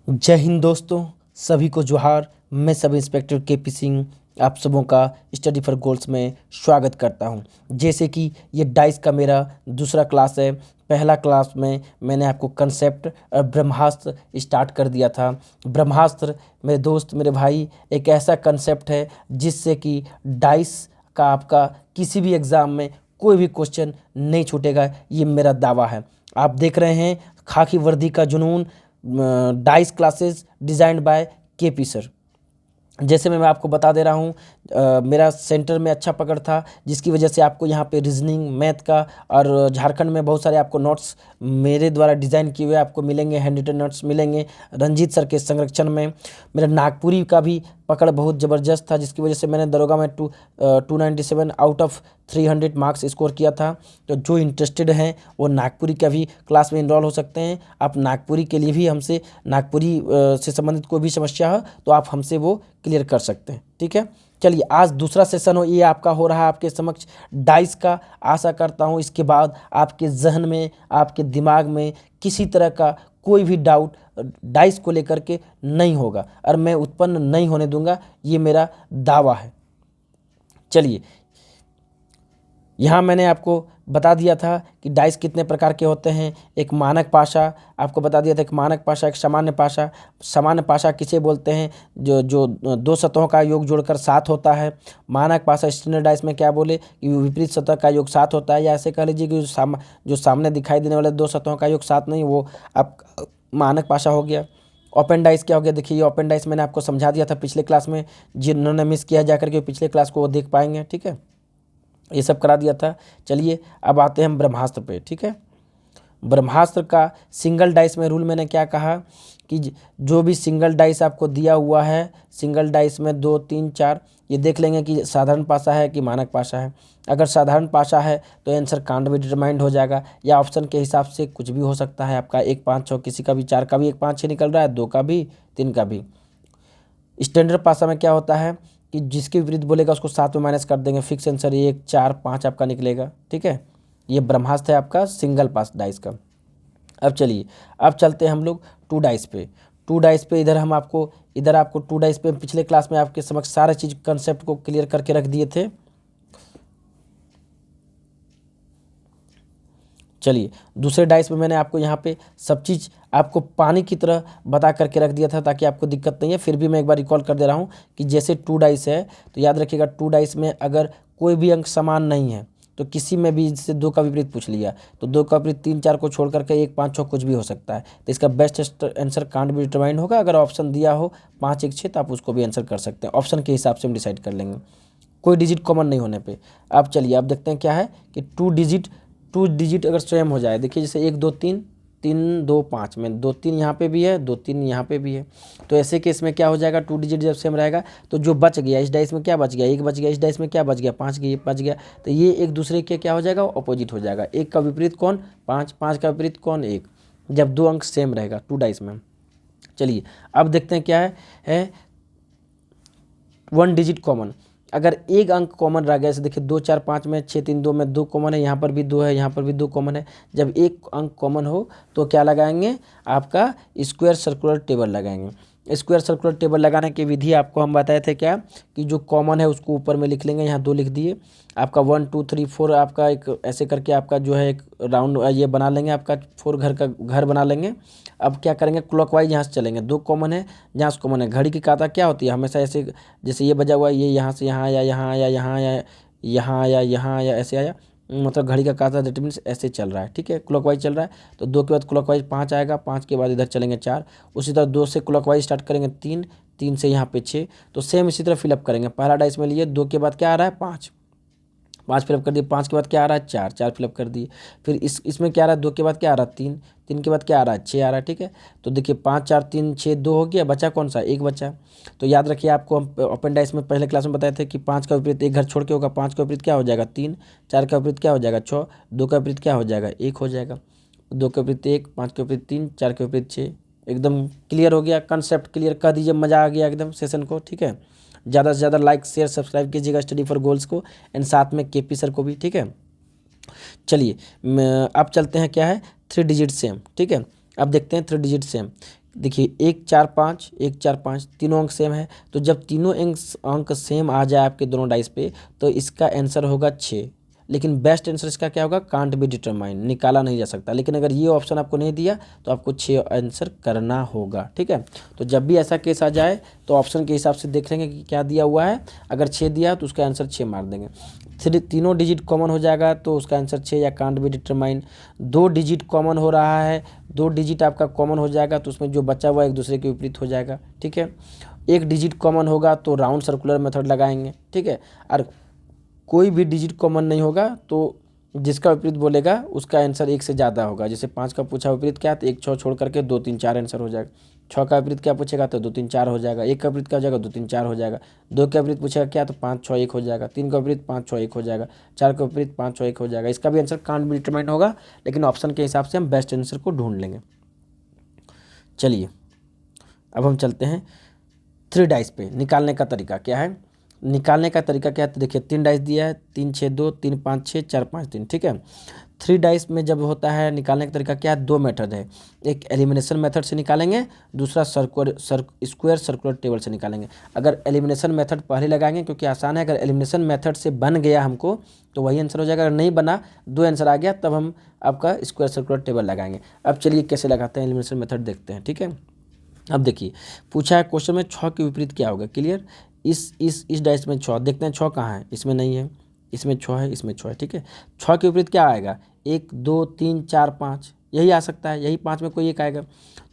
जय हिंद दोस्तों, सभी को जोहार। मैं सब इंस्पेक्टर केपी सिंह आप सबों का स्टडी फॉर गोल्स में स्वागत करता हूं। जैसे कि ये डाइस का मेरा दूसरा क्लास है। पहला क्लास में मैंने आपको कंसेप्ट ब्रह्मास्त्र स्टार्ट कर दिया था। ब्रह्मास्त्र मेरे दोस्त, मेरे भाई, एक ऐसा कंसेप्ट है जिससे कि डाइस का आपका किसी भी एग्ज़ाम में कोई भी क्वेश्चन नहीं छूटेगा, ये मेरा दावा है। आप देख रहे हैं खाकी वर्दी का जुनून, dice classes designed by KP sir. जैसे मैं आपको बता दे रहा हूँ, मेरा सेंटर में अच्छा पकड़ था, जिसकी वजह से आपको यहाँ पे रीजनिंग, मैथ का और झारखंड में बहुत सारे आपको नोट्स मेरे द्वारा डिज़ाइन किए हुए आपको मिलेंगे, हैंड रिटन नोट्स मिलेंगे रंजीत सर के संरक्षण में। मेरा नागपुरी का भी पकड़ बहुत ज़बरदस्त था, जिसकी वजह से मैंने दरोगा में 297 आउट ऑफ 300 मार्क्स स्कोर किया था। तो जो इंटरेस्टेड हैं वो नागपुरी का भी क्लास में इनरोल हो सकते हैं। आप नागपुरी के लिए भी हमसे, नागपुरी से संबंधित कोई भी समस्या हो तो आप हमसे वो क्लियर कर सकते हैं, ठीक है। चलिए, आज दूसरा सेशन हो ये आपका हो रहा है आपके समक्ष डाइस का। आशा करता हूँ इसके बाद आपके जहन में, आपके दिमाग में किसी तरह का कोई भी डाउट डाइस को लेकर के नहीं होगा और मैं उत्पन्न नहीं होने दूंगा, ये मेरा दावा है। चलिए, यहाँ मैंने आपको बता दिया था कि डाइस कितने प्रकार के होते हैं। एक मानक पाशा आपको बता दिया था, एक मानक पाशा, एक सामान्य पाशा। सामान्य पाशा किसे बोलते हैं? जो दो सतहों का योग जोड़कर 7 होता है। मानक पाशा स्टैंडर्ड डाइस में क्या बोले कि विपरीत सतह का योग 7 होता है, या ऐसे कह लीजिए कि जो सामने दिखाई देने वाले 2 सतहों का योग 7 नहीं, वो आप मानक पाशा हो गया। ओपन डाइस क्या हो गया? देखिए, ये ओपन डाइस मैंने आपको समझा दिया था पिछले क्लास में। जिन्होंने मिस किया जाकर के पिछले क्लास को वो देख पाएंगे, ठीक है। ये सब करा दिया था। चलिए, अब आते हैं हम ब्रह्मास्त्र पे, ठीक है। ब्रह्मास्त्र का सिंगल डाइस में रूल मैंने क्या कहा कि जो भी सिंगल डाइस आपको दिया हुआ है, सिंगल डाइस में 2, 3, 4, ये देख लेंगे कि साधारण पाशा है कि मानक पाशा है। अगर साधारण पाशा है तो आंसर कांट भी डिटरमाइंड हो जाएगा, या ऑप्शन के हिसाब से कुछ भी हो सकता है आपका। 1, 5, 6, किसी का भी 4 का भी 1, 5, 6 निकल रहा है, 2 का भी, 3 का भी। स्टैंडर्ड पाशा में क्या होता है कि जिसके विपरीत बोलेगा उसको 7 में माइनस कर देंगे, फिक्स आंसर 1, 4, 5 आपका निकलेगा, ठीक है। ये ब्रह्मास्त्र है आपका सिंगल पास डाइस का। अब चलिए, अब चलते हैं हम लोग 2 डाइस पे। 2 डाइस पे इधर आपको 2 डाइस पे पिछले क्लास में आपके समक्ष सारे चीज़ कंसेप्ट को क्लियर करके रख दिए थे। चलिए, दूसरे डाइस में मैंने आपको यहाँ पे सब चीज़ आपको पानी की तरह बता करके रख दिया था ताकि आपको दिक्कत नहीं है। फिर भी मैं एक बार रिकॉल कर दे रहा हूँ कि जैसे 2 डाइस है तो याद रखिएगा, 2 डाइस में अगर कोई भी अंक समान नहीं है तो किसी में भी जैसे 2 का विपरीत पूछ लिया तो 2 का विपरीत 3, 4 को छोड़ करके 1, 5, 6 कुछ भी हो सकता है। तो इसका बेस्ट आंसर कांट भी डिटरमाइंड होगा। अगर ऑप्शन दिया हो 5, 1, 6 तो आप उसको भी आंसर कर सकते हैं। ऑप्शन के हिसाब से हम डिसाइड कर लेंगे, कोई डिजिट कॉमन नहीं होने पे। अब चलिए, अब देखते हैं क्या है कि 2 डिजिट अगर स्वयं हो जाए। देखिए, जैसे 1, 2, 3, 3, 2, 5 में 2, 3 यहाँ पे भी है, 2, 3 यहाँ पे भी है। तो ऐसे केस में क्या हो जाएगा, 2 डिजिट जब सेम रहेगा तो जो बच गया इस डाइस में क्या बच गया, 1 बच गया, इस डाइस में क्या बच गया, 5 बच गया। तो ये एक दूसरे के क्या हो जाएगा, अपोजिट हो जाएगा। 1 का विपरीत कौन, 5, 5 का विपरीत कौन, 1, जब 2 अंक सेम रहेगा 2 डाइस में। चलिए, अब देखते हैं क्या है 1 डिजिट कॉमन। अगर एक अंक कॉमन रह गया, जैसे देखिए 2, 4, 5 में 6, 3, 2 में 2 कॉमन है, यहाँ पर भी 2 है, यहाँ पर भी 2 कॉमन है। जब एक अंक कॉमन हो तो क्या लगाएंगे, आपका स्क्वायर सर्कुलर टेबल लगाएंगे। स्क्वायर सर्कुलर टेबल लगाने की विधि आपको हम बताए थे क्या, कि जो कॉमन है उसको ऊपर में लिख लेंगे। यहाँ 2 लिख दिए, आपका 1, 2, 3, 4 आपका एक ऐसे करके आपका जो है एक राउंड ये बना लेंगे, आपका 4 घर बना लेंगे। अब क्या करेंगे, क्लॉकवाइज यहाँ से चलेंगे। 2 कॉमन है, जहाँ से कॉमन है। घड़ी की काटा क्या होती है, हमेशा ऐसे, जैसे ये बजा हुआ है, ये यहाँ से यहाँ आया, यहाँ आया, यहाँ आया, यहाँ आया, यहाँ आया, ऐसे आया, मतलब घड़ी का काटा दैट मीन्स ऐसे चल रहा है, ठीक है। क्लॉकवाइज चल रहा है तो 2 के बाद क्लॉकवाइज 5 आएगा, 5 के बाद इधर चलेंगे 4। उसी तरह 2 से क्लॉकवाइज स्टार्ट करेंगे 3, 3 से यहाँ पे 6। तो सेम इसी तरह फिलअप करेंगे। पहला डाइस में लिए, 2 के बाद क्या आ रहा है, 5, 5 फिलअप कर दिए। 5 के बाद क्या आ रहा है, 4, 4 फिलअप कर दिए। फिर इसमें क्या आ रहा है, 2 के बाद क्या आ रहा है, 3, 3 के बाद क्या आ रहा है, 6 आ रहा है, ठीक है। तो देखिए 5, 4, 3, 6, 2 हो गया, बचा कौन सा, 1 बचा। तो याद रखिए, आपको हम ओपन डाइस में पहले क्लास में बताए थे कि 5 का विपरीत 1 घर छोड़ के होगा। 5 का विपरीत क्या हो जाएगा, 3, 4 का विपरीत क्या हो जाएगा, 6, 2 का विपरीत क्या हो जाएगा, 1 हो जाएगा। 2 का विपरीत 1, 5 का विपरीत 3, 4 का विपरीत 6। एकदम क्लियर हो गया, कंसेप्ट क्लियर कर दीजिए, मज़ा आ गया एकदम सेशन को, ठीक है। ज़्यादा से ज़्यादा लाइक, शेयर, सब्सक्राइब कीजिएगा स्टडी फॉर गोल्स को, एंड साथ में केपी सर को भी, ठीक है। चलिए, अब चलते हैं क्या है, 3 डिजिट सेम, ठीक है। अब देखते हैं 3 डिजिट सेम। देखिए 1 4 5 1 4 5 तीनों अंक सेम है, तो जब तीनों अंक सेम आ जाए आपके दोनों डाइस पे तो इसका आंसर होगा 6। लेकिन बेस्ट आंसर इसका क्या होगा, कांट बी डिटरमाइन, निकाला नहीं जा सकता। लेकिन अगर ये ऑप्शन आपको नहीं दिया तो आपको 6 आंसर करना होगा, ठीक है। तो जब भी ऐसा केस आ जाए तो ऑप्शन के हिसाब से देख लेंगे कि क्या दिया हुआ है। अगर 6 दिया तो उसका आंसर 6 मार देंगे। तीनों डिजिट कॉमन हो जाएगा तो उसका आंसर 6 या can't be determine. 2 digit common हो रहा है, 2 डिजिट आपका कॉमन हो जाएगा तो उसमें जो बचा हुआ एक दूसरे के विपरीत हो जाएगा, ठीक है। 1 डिजिट कॉमन होगा तो राउंड सर्कुलर मेथड लगाएंगे, ठीक है। और कोई भी डिजिट कॉमन नहीं होगा तो जिसका विपरीत बोलेगा उसका आंसर 1 से ज़्यादा होगा। जैसे 5 का पूछा विपरीत क्या, तो 1 6 छोड़ करके 2 3 4 आंसर हो जाएगा। 6 का विपरीत क्या पूछेगा तो 2 3 4 हो जाएगा। 1 का विपरीत क्या हो जाएगा 2 3 4 हो जाएगा। 2 का विपरीत पूछेगा क्या तो 5 6 1 हो जाएगा। 3 का विपरीत 5 6 1 हो जाएगा। 4 का विपरीत 5 6 1 हो जाएगा। इसका भी आंसर कांट बी डिटरमाइंड होगा, लेकिन ऑप्शन के हिसाब से हम बेस्ट आंसर को ढूंढ लेंगे। चलिए अब हम चलते हैं 3 डाइस पे। निकालने का तरीका क्या है, निकालने का तरीका क्या है, तो देखिए 3 डाइस दिया है, 3 6 2 3 5 6 4 5 3, ठीक है। 3 डाइस में जब होता है निकालने का तरीका क्या है, 2 मेथड है। एक एलिमिनेशन मेथड से निकालेंगे, दूसरा स्क्वायर सर्कुलर टेबल से निकालेंगे। अगर एलिमिनेशन मेथड पहले लगाएंगे क्योंकि आसान है, अगर एलिमिनेशन मेथड से बन गया हमको तो वही आंसर हो जाएगा। अगर नहीं बना, 2 आंसर आ गया, तब हम आपका स्क्वायर सर्कुलर टेबल लगाएंगे। अब चलिए कैसे लगाते हैं एलिमिनेशन मेथड देखते हैं, ठीक है। अब देखिए पूछा है क्वेश्चन में 6 के विपरीत क्या होगा, क्लियर। इस डाइस में 6 देखते हैं, 6 कहाँ है, इसमें नहीं है, इसमें 6 है, इसमें 6 है, ठीक है। 6 के विपरीत क्या आएगा, 1 2 3 4 5, यही आ सकता है, यही 5 में कोई एक आएगा।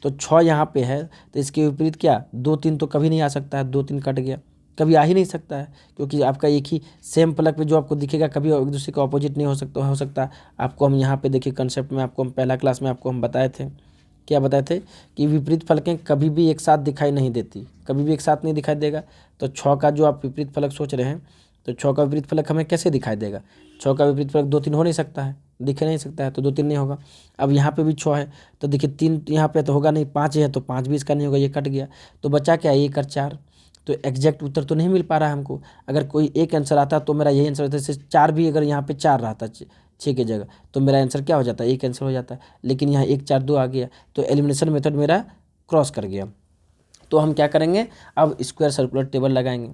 तो 6 यहाँ पे है तो इसके विपरीत क्या 2 3 तो कभी नहीं आ सकता है, 2 3 कट गया, कभी आ ही नहीं सकता है, क्योंकि आपका एक ही सेम फलक पे जो आपको दिखेगा कभी एक दूसरे का ऑपोजिट नहीं हो सकता। आपको हम यहाँ पे देखिए कंसेप्ट में आपको हम पहला क्लास में आपको हम बताए थे, क्या बताए थे कि विपरीत फलकें कभी भी एक साथ दिखाई नहीं देती, कभी भी एक साथ नहीं दिखाई देगा। तो 6 का जो आप विपरीत फलक सोच रहे हैं, तो 6 का विपरीत फलक हमें कैसे दिखाई देगा, 6 का विपरीत फलक 2 3 हो नहीं सकता है, दिख नहीं सकता है, तो 2 3 नहीं होगा। अब यहाँ पे भी 6 है तो देखिए 3 यहाँ पे तो होगा नहीं, 5 है तो 5 भी इसका नहीं होगा, ये कट गया। तो बचा क्या 1 और 4, तो एग्जैक्ट उत्तर तो नहीं मिल पा रहा है हमको। अगर कोई एक आंसर आता तो मेरा यही आंसर होता, जैसे 4 भी अगर यहाँ पे 4 रहता 6 की जगह तो मेरा आंसर क्या हो जाता है, एक आंसर हो जाता है। लेकिन यहाँ 1 4 2 आ गया तो एलिमिनेशन मेथड मेरा क्रॉस कर गया। तो हम क्या करेंगे, अब स्क्वायर सर्कुलर टेबल लगाएंगे,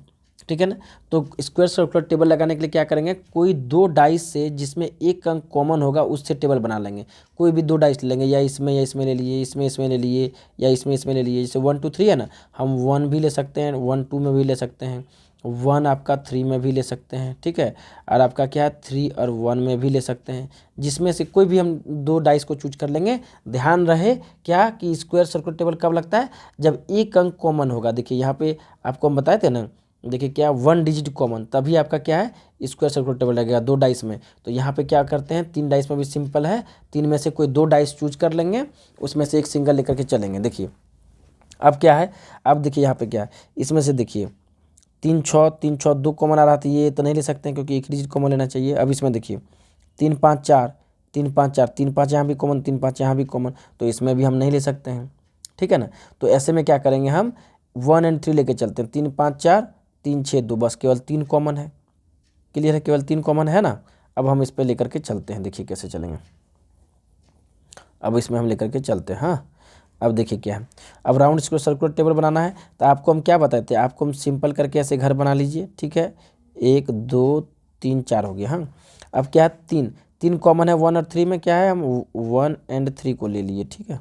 ठीक है ना। तो स्क्वायर सर्कुलर टेबल लगाने के लिए क्या करेंगे, कोई 2 डाइस से जिसमें एक अंक कॉमन होगा उससे टेबल बना लेंगे। कोई भी 2 डाइस ले लेंगे, या इसमें ले लिए, इसमें ले लिए, या इसमें ले लिए। जैसे 1 2 3 है ना, हम 1 भी ले सकते हैं, 1 2 में भी ले सकते हैं, 1 आपका 3 में भी ले सकते हैं, ठीक है। और आपका क्या है 3 और 1 में भी ले सकते हैं। जिसमें से कोई भी हम 2 डाइस को चूज कर लेंगे। ध्यान रहे क्या कि स्क्वायर सर्कुलर टेबल कब लगता है, जब एक अंक कॉमन होगा। देखिए यहाँ पे आपको हम बताए थे ना, देखिए क्या 1 डिजिट कॉमन, तभी आपका क्या है स्क्वायर सर्कुलर टेबल लगेगा 2 डाइस में। तो यहाँ पे क्या करते हैं, 3 डाइस में भी सिंपल है, 3 में से कोई 2 डाइस चूज कर लेंगे, उसमें से एक सिंगल लेकर के चलेंगे। देखिए अब क्या है, अब देखिए यहाँ पे क्या है, इसमें से देखिए 3 6 2 कॉमन आ रहा था, ये तो नहीं ले सकते हैं क्योंकि एक डिजिट कॉमन लेना चाहिए। अब इसमें देखिए 3 5 4 3 5 4 3 5 यहाँ भी कॉमन, 3 5 यहाँ भी कॉमन, तो इसमें भी हम नहीं ले सकते हैं, ठीक है ना। तो ऐसे में क्या करेंगे, हम 1 और 3 लेके चलते हैं, 3 5 4 3 6 2, बस केवल 3 कॉमन है, क्लियर है, केवल 3 कॉमन है ना। अब हम इस पर लेकर के चलते हैं, देखिए कैसे चलेंगे। अब इसमें हम लेकर के चलते हैं, हाँ। अब देखिए क्या है, अब राउंड स्क्वायर सर्कुलर टेबल बनाना है तो आपको हम क्या बताए थे, आपको हम सिंपल करके ऐसे घर बना लीजिए, ठीक है। 1 2 3 4 हो गया, हाँ। अब क्या है 3 कॉमन है 1 और 3 में, क्या है हम 1 और 3 को ले लिए, ठीक है।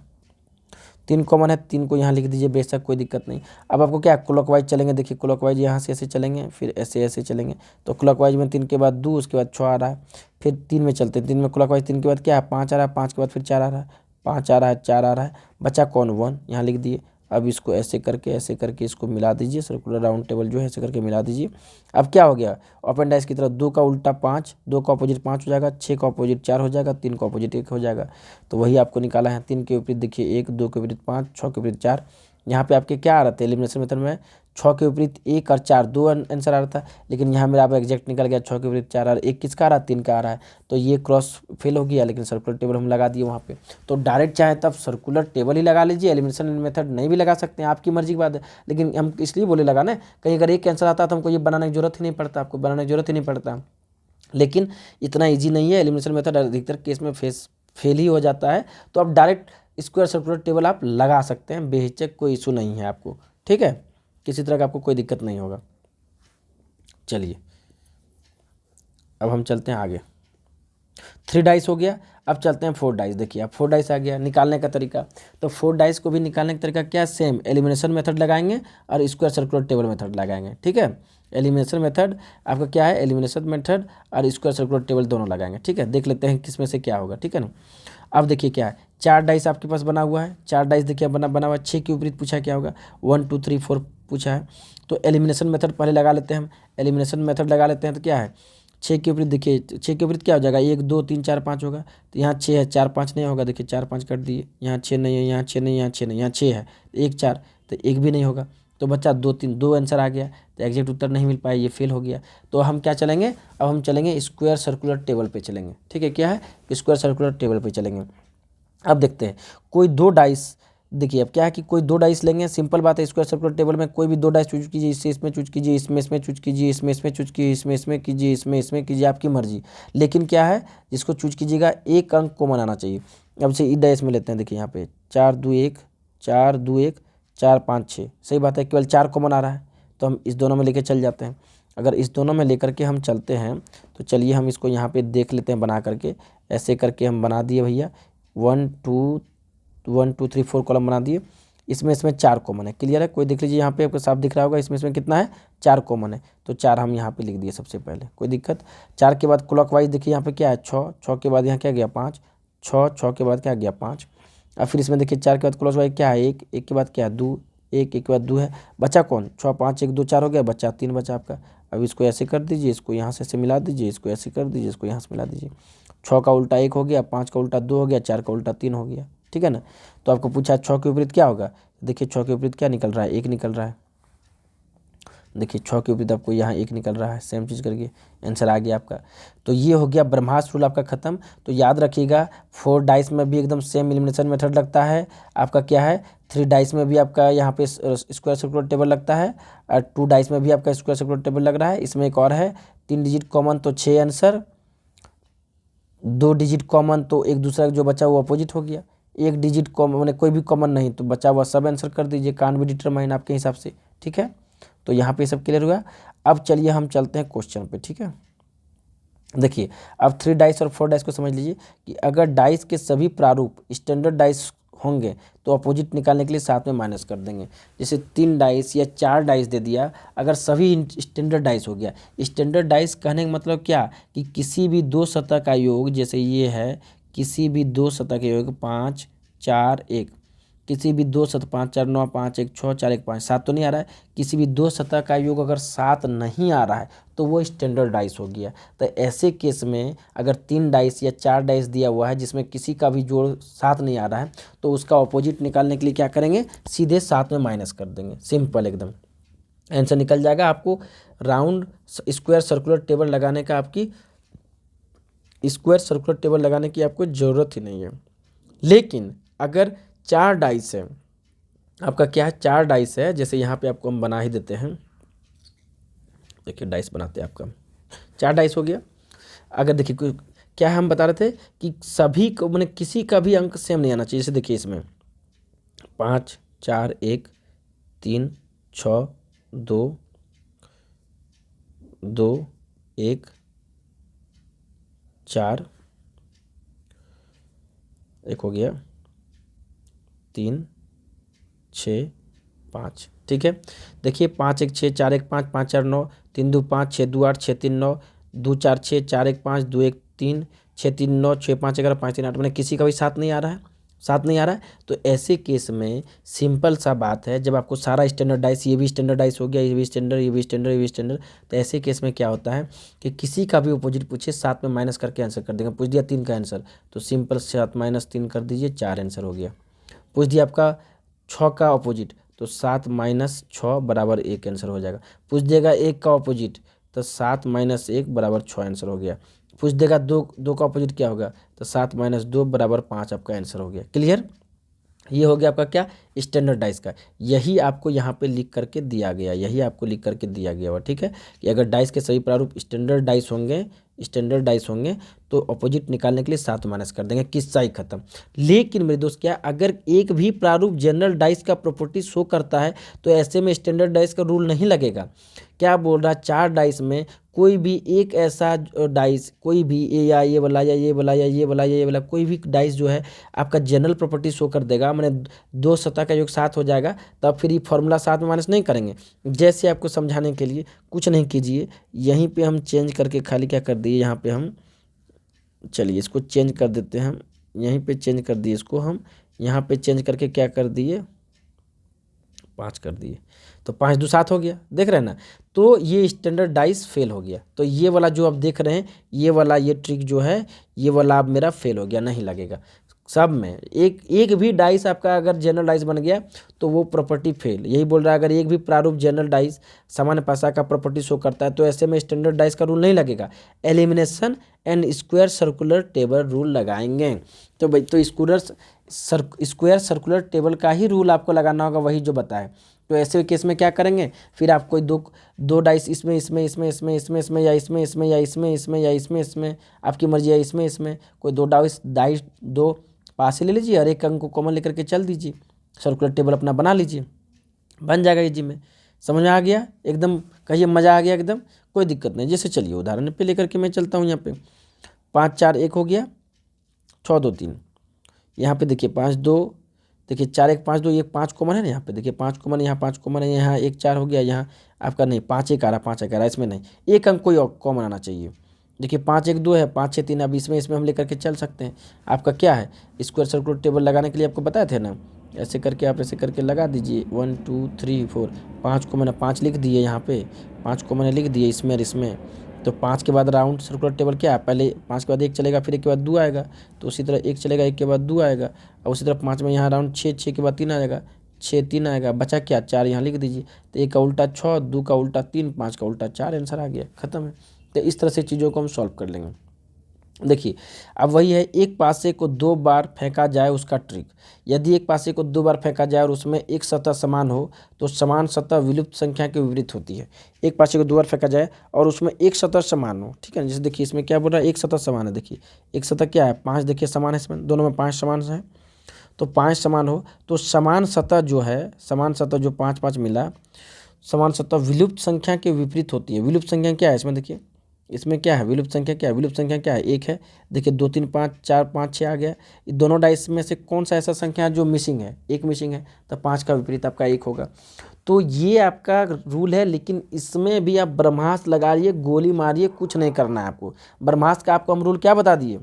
3 कॉमन है, 3 को यहाँ लिख दीजिए, बेशक कोई दिक्कत नहीं। अब आपको क्या क्लॉकवाइज चलेंगे, देखिए क्लॉकवाइज यहाँ से ऐसे चलेंगे, फिर ऐसे ऐसे चलेंगे। तो क्लॉकवाइज में 3 के बाद 2, उसके बाद 6 आ रहा है, फिर 3 में चलते हैं, 3 में क्लॉकवाइज 3 के बाद क्या है 5 आ रहा है, 5 के बाद फिर 4 आ रहा है, 5 आ रहा है, 4 आ रहा है, बचा कौन 1, यहाँ लिख दिए। अब इसको ऐसे करके इसको मिला दीजिए, सर्कुलर राउंड टेबल जो है ऐसे करके मिला दीजिए। अब क्या हो गया, ओपन डाइस की तरफ 2 का उल्टा 5, 2 का अपोजिट 5 हो जाएगा, 6 का अपोजिट 4 हो जाएगा, 3 का अपोजिट 1 हो जाएगा। तो वही आपको निकाला है। 3 के विपरीत देखिए 1, 2 के विपरीत 5, 6 के विपरीत 4। यहाँ पे आपके क्या आ रहा था एलिमिनेशन मेथड में, 6 के विपरीत 1 और 4 2 आंसर आ रहा था, लेकिन यहाँ मेरा आप एग्जैक्ट निकल गया 6 के विपरीत 4 और 1 किसका आ रहा है 3 का आ रहा है। तो ये क्रॉस फेल हो गया, लेकिन सर्कुलर टेबल हम लगा दिए वहाँ पे। तो डायरेक्ट चाहे तब सर्कुलर टेबल ही लगा लीजिए, एलिमिनेशन मेथड नहीं भी लगा सकते हैं, आपकी मर्जी की बात है। लेकिन हम इसलिए बोले लगाना, कहीं अगर एक आंसर आता तो हमको ये बनाने की जरूरत ही नहीं पड़ता, आपको बनाने की जरूरत ही नहीं पड़ता। लेकिन इतना ईजी नहीं है, एलिमिनेशन मेथड अधिकतर केस में फेल ही हो जाता है। तो आप डायरेक्ट स्क्वायर सर्कुलर टेबल आप लगा सकते हैं बेहिचक, कोई इशू नहीं है आपको, ठीक है, किसी तरह का आपको कोई दिक्कत नहीं होगा। चलिए अब हम चलते हैं आगे। 3 डाइस हो गया, अब चलते हैं 4 डाइस। देखिए अब 4 डाइस आ गया निकालने का तरीका। तो 4 डाइस को भी निकालने का तरीका क्या है, सेम एलिमिनेशन मेथड लगाएंगे और स्क्वायर सर्कुलर टेबल मेथड लगाएंगे, ठीक है। एलिमिनेशन मेथड आपका क्या है, एलिमिनेशन मेथड और स्क्वायर सर्कुलर टेबल दोनों लगाएंगे, ठीक है। देख लेते हैं किस में से क्या होगा, ठीक है ना। अब देखिए क्या है, 4 डाइस आपके पास बना हुआ है, 4 डाइस देखिए बना हुआ है। 6 के विपरीत पूछा क्या होगा, 1 2 3 4 पूछा है। तो एलिमिनेशन मेथड पहले लगा लेते हैं हम। एलिमिनेशन मेथड लगा लेते हैं तो क्या है, 6 के विपरीत देखिए, 6 के विपरीत क्या हो जाएगा, 1 2 3 4 5 होगा। तो यहाँ 6 है, 4 5 नहीं होगा, देखिए 4 5 कर दिए, यहाँ 6 नहीं है, यहाँ 6 नहीं, यहाँ 6 नहीं, यहाँ 6 है, 1 4, तो 1 भी नहीं होगा। तो बच्चा 2 3 2 आंसर आ गया, तो एग्जैक्ट उत्तर नहीं मिल पाया, ये फेल हो गया। तो हम क्या चलेंगे, अब हम चलेंगे स्क्वायर सर्कुलर टेबल पे चलेंगे, ठीक है। क्या है, स्क्वायर सर्कुलर टेबल पे चलेंगे। अब देखते हैं कोई 2 डाइस, देखिए अब क्या है कि कोई 2 डाइस लेंगे, सिंपल बात है। स्क्वायर सर्कुलर टेबल में कोई भी 2 डाइस चूज कीजिए, इससे इसमें चूज कीजिए, इसमें चूज कीजिए, इसमें चूज कीजिए, इसमें कीजिए, इसमें कीजिए, आपकी मर्जी। लेकिन क्या है, जिसको चूज कीजिएगा एक अंक कॉमन आना चाहिए। अब से ई डाइस में लेते हैं, देखिए यहाँ पे 4 2 1 4 2 1 4 5 6, सही बात है, केवल 4 कॉमन आ रहा है, तो हम इस दोनों में लेके चल जाते हैं। अगर इस दोनों में लेकर के हम चलते हैं तो चलिए हम इसको यहाँ पे देख लेते हैं बना करके। ऐसे करके हम बना दिए भैया, 1 2 3 4 कॉलम बना दिए। इसमें 4 कॉमन है, क्लियर है, कोई देख लीजिए यहाँ पे आपको साफ दिख रहा होगा, इसमें कितना है, 4 कॉमन है। तो 4 हम यहाँ पे लिख दिए सबसे पहले, कोई दिक्कत। 4 के बाद क्लॉकवाइज देखिए यहाँ पे क्या है, 6 6 के बाद यहाँ क्या गया 5 6 6 के बाद क्या गया 5। अब फिर इसमें देखिए 4 के बाद क्लॉकवाइज क्या है, 1 1 के बाद क्या है 2 1 1 के बाद 2 है, बचा कौन 6 5 1 2 4 हो गया, बचा 3 बचा आपका। अब इसको ऐसे कर दीजिए, इसको यहाँ से ऐसे मिला दीजिए, इसको ऐसे कर दीजिए, इसको यहाँ से मिला दीजिए। 6 का उल्टा 1 हो गया, 5 का उल्टा 2 हो गया, 4 का उल्टा 3 हो गया, ठीक है ना। तो आपको पूछा 6 के विपरीत क्या होगा, देखिए 6 के विपरीत क्या निकल रहा है, 1 निकल रहा है। देखिए 6 के विपरीत आपको यहाँ 1 निकल रहा है, सेम चीज़ करके आंसर आ गया आपका। तो ये हो गया ब्रह्मास्त्र रूल आपका खत्म। तो याद रखिएगा 4 डाइस में भी एकदम सेम एलिमिनेशन मेथड लगता है आपका, क्या है 3 डाइस में भी आपका यहाँ पे स्क्वायर सर्कुलर टेबल लगता है, और 2 डाइस में भी आपका स्क्वायर सर्कुलर टेबल लग रहा है। इसमें एक और है 3 डिजिट कॉमन, तो 6 आंसर, 2 डिजिट कॉमन तो एक दूसरा जो बचा वो अपोजिट हो गया, 1 डिजिट कॉमन मैंने कोई भी कॉमन नहीं, तो बचा हुआ सब आंसर कर दीजिए, कान भी डिटरमाइन आपके हिसाब से, ठीक है। तो यहाँ पे सब क्लियर हुआ। अब चलिए हम चलते हैं क्वेश्चन पे, ठीक है। देखिए अब 3 डाइस और 4 डाइस को समझ लीजिए कि अगर डाइस के सभी प्रारूप स्टैंडर्ड डाइस होंगे तो अपोजिट निकालने के लिए साथ में माइनस कर देंगे। जैसे 3 डाइस या 4 डाइस दे दिया, अगर सभी स्टैंडर्ड डाइस हो गया। स्टैंडर्ड डाइस कहने का मतलब क्या, कि किसी भी 2 सतह का योग, जैसे ये है, किसी भी 2 सतह का योग 5 4 1, किसी भी 2 सतह 5 4 9 5 1 6 4 1 5 7 तो नहीं आ रहा है, किसी भी 2 सतह का योग अगर 7 नहीं आ रहा है तो वो स्टैंडर्ड डाइस हो गया। तो ऐसे केस में अगर 3 डाइस या 4 डाइस दिया हुआ है जिसमें किसी का भी जोड़ 7 नहीं आ रहा है, तो उसका ऑपोजिट निकालने के लिए क्या करेंगे, सीधे 7 में माइनस कर देंगे, सिंपल एकदम आंसर निकल जाएगा। आपको राउंड स्क्वायर सर्कुलर टेबल लगाने का, आपकी स्क्वायर सर्कुलर टेबल लगाने की आपको ज़रूरत ही नहीं है। लेकिन अगर 4 डाइस है आपका, क्या है 4 डाइस है, जैसे यहाँ पे आपको हम बना ही देते हैं, देखिए डाइस बनाते हैं आपका 4 डाइस हो गया। अगर देखिए क्या हम बता रहे थे कि सभी को मैंने किसी का भी अंक सेम नहीं आना चाहिए। जैसे देखिए इसमें 5 4 1 3 6 2 2 1 4 1 हो गया, 3 6 5, ठीक है। देखिए 5 1 6 4 1 5 5 4 9 3 2 5 6 2 8 6 3 9 2 4 6 4 1 5 2 1 3 6 3 9 6 5 11 5 3 8, मैंने किसी का भी साथ नहीं आ रहा है, साथ नहीं आ रहा है। तो ऐसे केस में सिंपल सा बात है, जब आपको सारा स्टैंडर्डाइज, ये भी स्टैंडर्डाइज हो गया, ये भी स्टैंडर्ड, ये भी स्टैंडर्ड, ये भी स्टैंडर्ड, तो ऐसे केस में क्या होता है कि किसी का भी अपोजिट पूछे, साथ में माइनस करके आंसर कर देंगे। पूछ दिया 3 का आंसर, तो सिंपल 7 माइनस 3 कर दीजिए, 4 आंसर हो गया। पूछ दिया आपका 6 का अपोजिट, तो 7 माइनस 6 बराबर 1 आंसर हो जाएगा। पूछ देगा 1 का अपोजिट, तो 7 माइनस 1 बराबर 6 आंसर हो गया। पूछ देगा 2 का अपोजिट क्या होगा, तो 7 माइनस 2 बराबर 5 आपका आंसर हो गया। क्लियर, ये हो गया आपका क्या, स्टैंडर्ड डाइस का। यही आपको यहाँ पे लिख करके दिया गया, यही आपको लिख करके दिया गया हुआ, ठीक है, कि अगर डाइस के सभी प्रारूप स्टैंडर्ड डाइस होंगे तो अपोजिट निकालने के लिए 7 माइनस कर देंगे, किस्सा ही खत्म। लेकिन मेरे दोस्त क्या, अगर एक भी प्रारूप जनरल डाइस का प्रॉपर्टी शो करता है तो ऐसे में स्टैंडर्ड डाइस का रूल नहीं लगेगा। क्या बोल रहा है, 4 डाइस में कोई भी एक ऐसा डाइस, कोई भी या ये वाला या ये वाला या ये वाला या ये वाला कोई भी डाइस जो है आपका जनरल प्रॉपर्टी शो कर देगा, मैंने 2 सतह का योग 7 हो जाएगा। तब फिर ये फॉर्मूला 7 में माइनस नहीं करेंगे। जैसे आपको समझाने के लिए कुछ नहीं कीजिए, यहीं पे हम चेंज करके खाली क्या कर दिए, यहाँ पे हम, चलिए इसको चेंज कर देते हैं, हम यहीं पे चेंज कर दिए इसको, हम यहाँ पे चेंज करके क्या कर दिए, 5 कर दिए, तो 5 2 7 हो गया, देख रहे हैं ना। तो ये स्टैंडर्ड डाइस फेल हो गया। तो ये वाला जो आप देख रहे हैं, ये वाला ये ट्रिक जो है, ये वाला अब मेरा फेल हो गया, नहीं लगेगा। सब में एक भी डाइस आपका अगर जनरल डाइस बन गया तो वो प्रॉपर्टी फेल। यही बोल रहा है, अगर एक भी प्रारूप जनरल डाइस सामान्य पासा का प्रॉपर्टी शो करता है तो ऐसे में स्टैंडर्ड डाइस का रूल नहीं लगेगा, elimination and square circular table rule लगाएंगे। तो भाई तो स्क्वायर सर्कुलर टेबल का ही रूल आपको लगाना होगा, वही जो बताए। तो ऐसे केस में क्या करेंगे, फिर आप कोई दो डाइस इसमें इसमें इसमें इसमें इसमें इसमें या इसमें इसमें या इसमें इसमें या इसमें इसमें, आपकी मर्जी, या इसमें इसमें कोई 2 डाइस 2 पास ही ले लीजिए और एक अंक को कॉमन लेकर के चल दीजिए, सर्कुलर टेबल अपना बना लीजिए, बन जाएगा इजी में। समझ में आ गया एकदम, कहिए मज़ा आ गया एकदम, कोई दिक्कत नहीं। जैसे चलिए उदाहरण पे लेकर के मैं चलता हूँ, यहाँ पे 5 4 1 हो गया, 6 2 3, यहाँ पे देखिए 5 2, देखिए 4 1 5 2, ये 5 कॉमन है ना, यहाँ पे देखिए 5 कॉमन है, यहाँ 5 कॉमन है, यहाँ 1 4 हो गया, यहाँ आपका नहीं 5 1 आ रहा, 5 1 आ रहा, इसमें नहीं, एक अंक कोई और कॉमन आना चाहिए। देखिए 5 1 2 है, 5 6 3, अब इसमें हम लेकर के चल सकते हैं। आपका क्या है, स्क्वायर सर्कुलर टेबल लगाने के लिए आपको बताए थे ना, ऐसे करके आप ऐसे करके लगा दीजिए, 1 2 3 4, 5 को मैंने 5 लिख दिए, यहाँ पे 5 को मैंने लिख दिए इसमें और इसमें। तो 5 के बाद राउंड सर्कुलर टेबल क्या है, पहले 5 के बाद 1 चलेगा, फिर 1 के बाद 2 आएगा, तो उसी तरह 1 चलेगा, 1 के बाद 2 आएगा, और उसी तरह 5 में यहाँ राउंड 6 6 के बाद 3 आएगा, 6 3 आएगा, बचा क्या 4, यहाँ लिख दीजिए। तो 1 का उल्टा 6, 2 का उल्टा 3, 5 का उल्टा 4, आंसर आ गया, खत्म है। तो इस तरह से चीज़ों को हम सॉल्व कर लेंगे। देखिए अब वही है, एक पासे को 2 बार फेंका जाए उसका ट्रिक। यदि एक पासे को 2 बार फेंका जाए और उसमें एक सतह समान हो तो समान सतह विलुप्त संख्या के विपरीत होती है। एक पासे को 2 बार फेंका जाए और उसमें एक सतह समान हो, ठीक है। जैसे देखिए इसमें क्या बोल रहा है, एक सतह समान है, देखिए एक सतह क्या है 5, देखिए समान है, इसमें दोनों में 5 समान है, तो 5 समान हो तो समान सतह जो है, समान सतह जो 5 5 मिला, समान सतह विलुप्त संख्या के विपरीत होती है। विलुप्त संख्या क्या है इसमें, देखिए इसमें क्या है, विलुप्त संख्या क्या है, विलुप्त संख्या क्या है, 1 है। देखिए 2 3 5 4 5 6 आ गया। ये दोनों डाइस में से कौन सा ऐसा संख्या है जो मिसिंग है, 1 मिसिंग है, तो 5 का विपरीत आपका 1 होगा। तो ये आपका रूल है, लेकिन इसमें भी आप ब्रह्मास्त्र लगाइए, गोली मारिए, कुछ नहीं करना है आपको। ब्रह्मास्त्र का आपको हम रूल क्या बता दिए,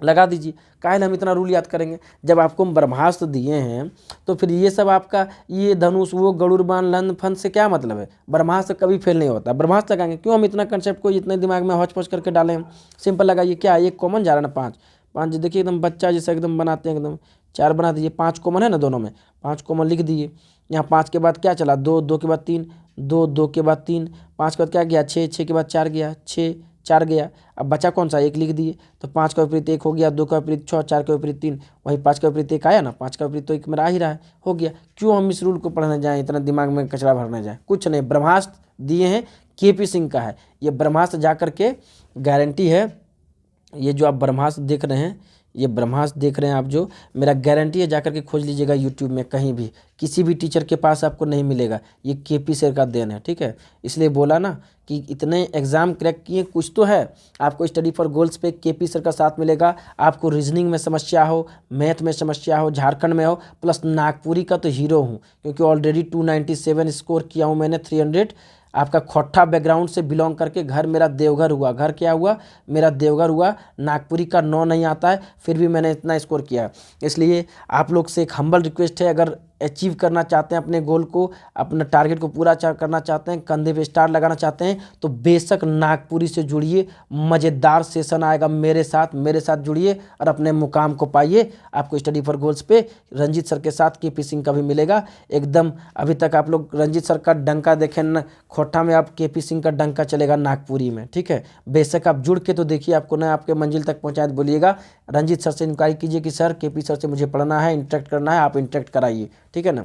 लगा दीजिए। काहे हम इतना रूल याद करेंगे, जब आपको हम ब्रह्मास्त्र दिए हैं तो फिर ये सब आपका ये धनुष वो गरुड़ बाण लंद फंद से क्या मतलब है। ब्रह्मास्त्र कभी फेल नहीं होता, ब्रह्मास्त्र लगाएंगे क्यों, हम इतना कंसेप्ट को इतने दिमाग में हौच पौच करके डालें। हम सिंपल लगाइए, क्या एक कॉमन जा रहा है ना 5 5, देखिए एकदम बच्चा जैसा एकदम बनाते हैं, एकदम 4 बना दीजिए, 5 कॉमन है ना दोनों में, 5 कॉमन लिख दिए। यहाँ 5 के बाद क्या चला, 2 2 के बाद 3, 2 2 के बाद 3, 5 के बाद क्या गया 6, 6 के बाद 4 गया, 6 4 गया। अब बचा कौन सा, 1 लिख दिए, तो 5 का विपरीत 1 हो गया, 2 का विपरीत 6, 4 का विपरीत 3, वही 5 का विपरीत 1 आया ना, 5 का विपरीत तो 1 मेरा आ ही रहा है, हो गया। क्यों हम इस रूल को पढ़ने जाएँ, इतना दिमाग में कचरा भरने जाएँ, कुछ नहीं। ब्रह्मास्त्र दिए हैं, केपी सिंह का है ये ब्रह्मास्त्र, जा करके गारंटी है। ये जो आप ब्रह्मास्त्र देख रहे हैं, ये ब्रह्मास्त्र देख रहे हैं आप, जो मेरा गारंटी है, जाकर के खोज लीजिएगा यूट्यूब में, कहीं भी किसी भी टीचर के पास आपको नहीं मिलेगा। ये केपी सर का देन है, ठीक है। इसलिए बोला ना कि इतने एग्जाम क्रैक किए, कुछ तो है। आपको स्टडी फॉर गोल्स पे केपी सर का साथ मिलेगा। आपको रीजनिंग में समस्या हो, मैथ में समस्या हो, झारखंड में हो, प्लस नागपुरी का तो हीरो हूँ, क्योंकि ऑलरेडी 297 स्कोर किया हूँ मैंने, 300। आपका खोट्ठा बैकग्राउंड से बिलोंग करके, घर मेरा देवघर हुआ, घर क्या हुआ मेरा देवघर हुआ। नागपुरी का 9 नहीं आता है, फिर भी मैंने इतना स्कोर किया। इसलिए आप लोग से एक हम्बल रिक्वेस्ट है, अगर अचीव करना चाहते हैं अपने गोल को, अपना टारगेट को पूरा करना चाहते हैं, कंधे पे स्टार लगाना चाहते हैं, तो बेशक नागपुरी से जुड़िए। मज़ेदार सेशन आएगा मेरे साथ जुड़िए और अपने मुकाम को पाइए। आपको स्टडी फॉर गोल्स पे रंजीत सर के साथ केपी सिंह का भी मिलेगा एकदम। अभी तक आप लोग रंजीत सर का डंका देखें न, खोट्ठा में आप केपी सिंह का डंका चलेगा नागपुरी में, ठीक है। बेशक आप जुड़ के तो देखिए, आपको ना आपके मंजिल तक पहुँचाए बोलिएगा। रंजीत सर से इंक्वायरी कीजिए कि सर केपी सर से मुझे पढ़ना है, इंटरेक्ट करना है, आप इंटरेक्ट कराइए, ठीक है ना।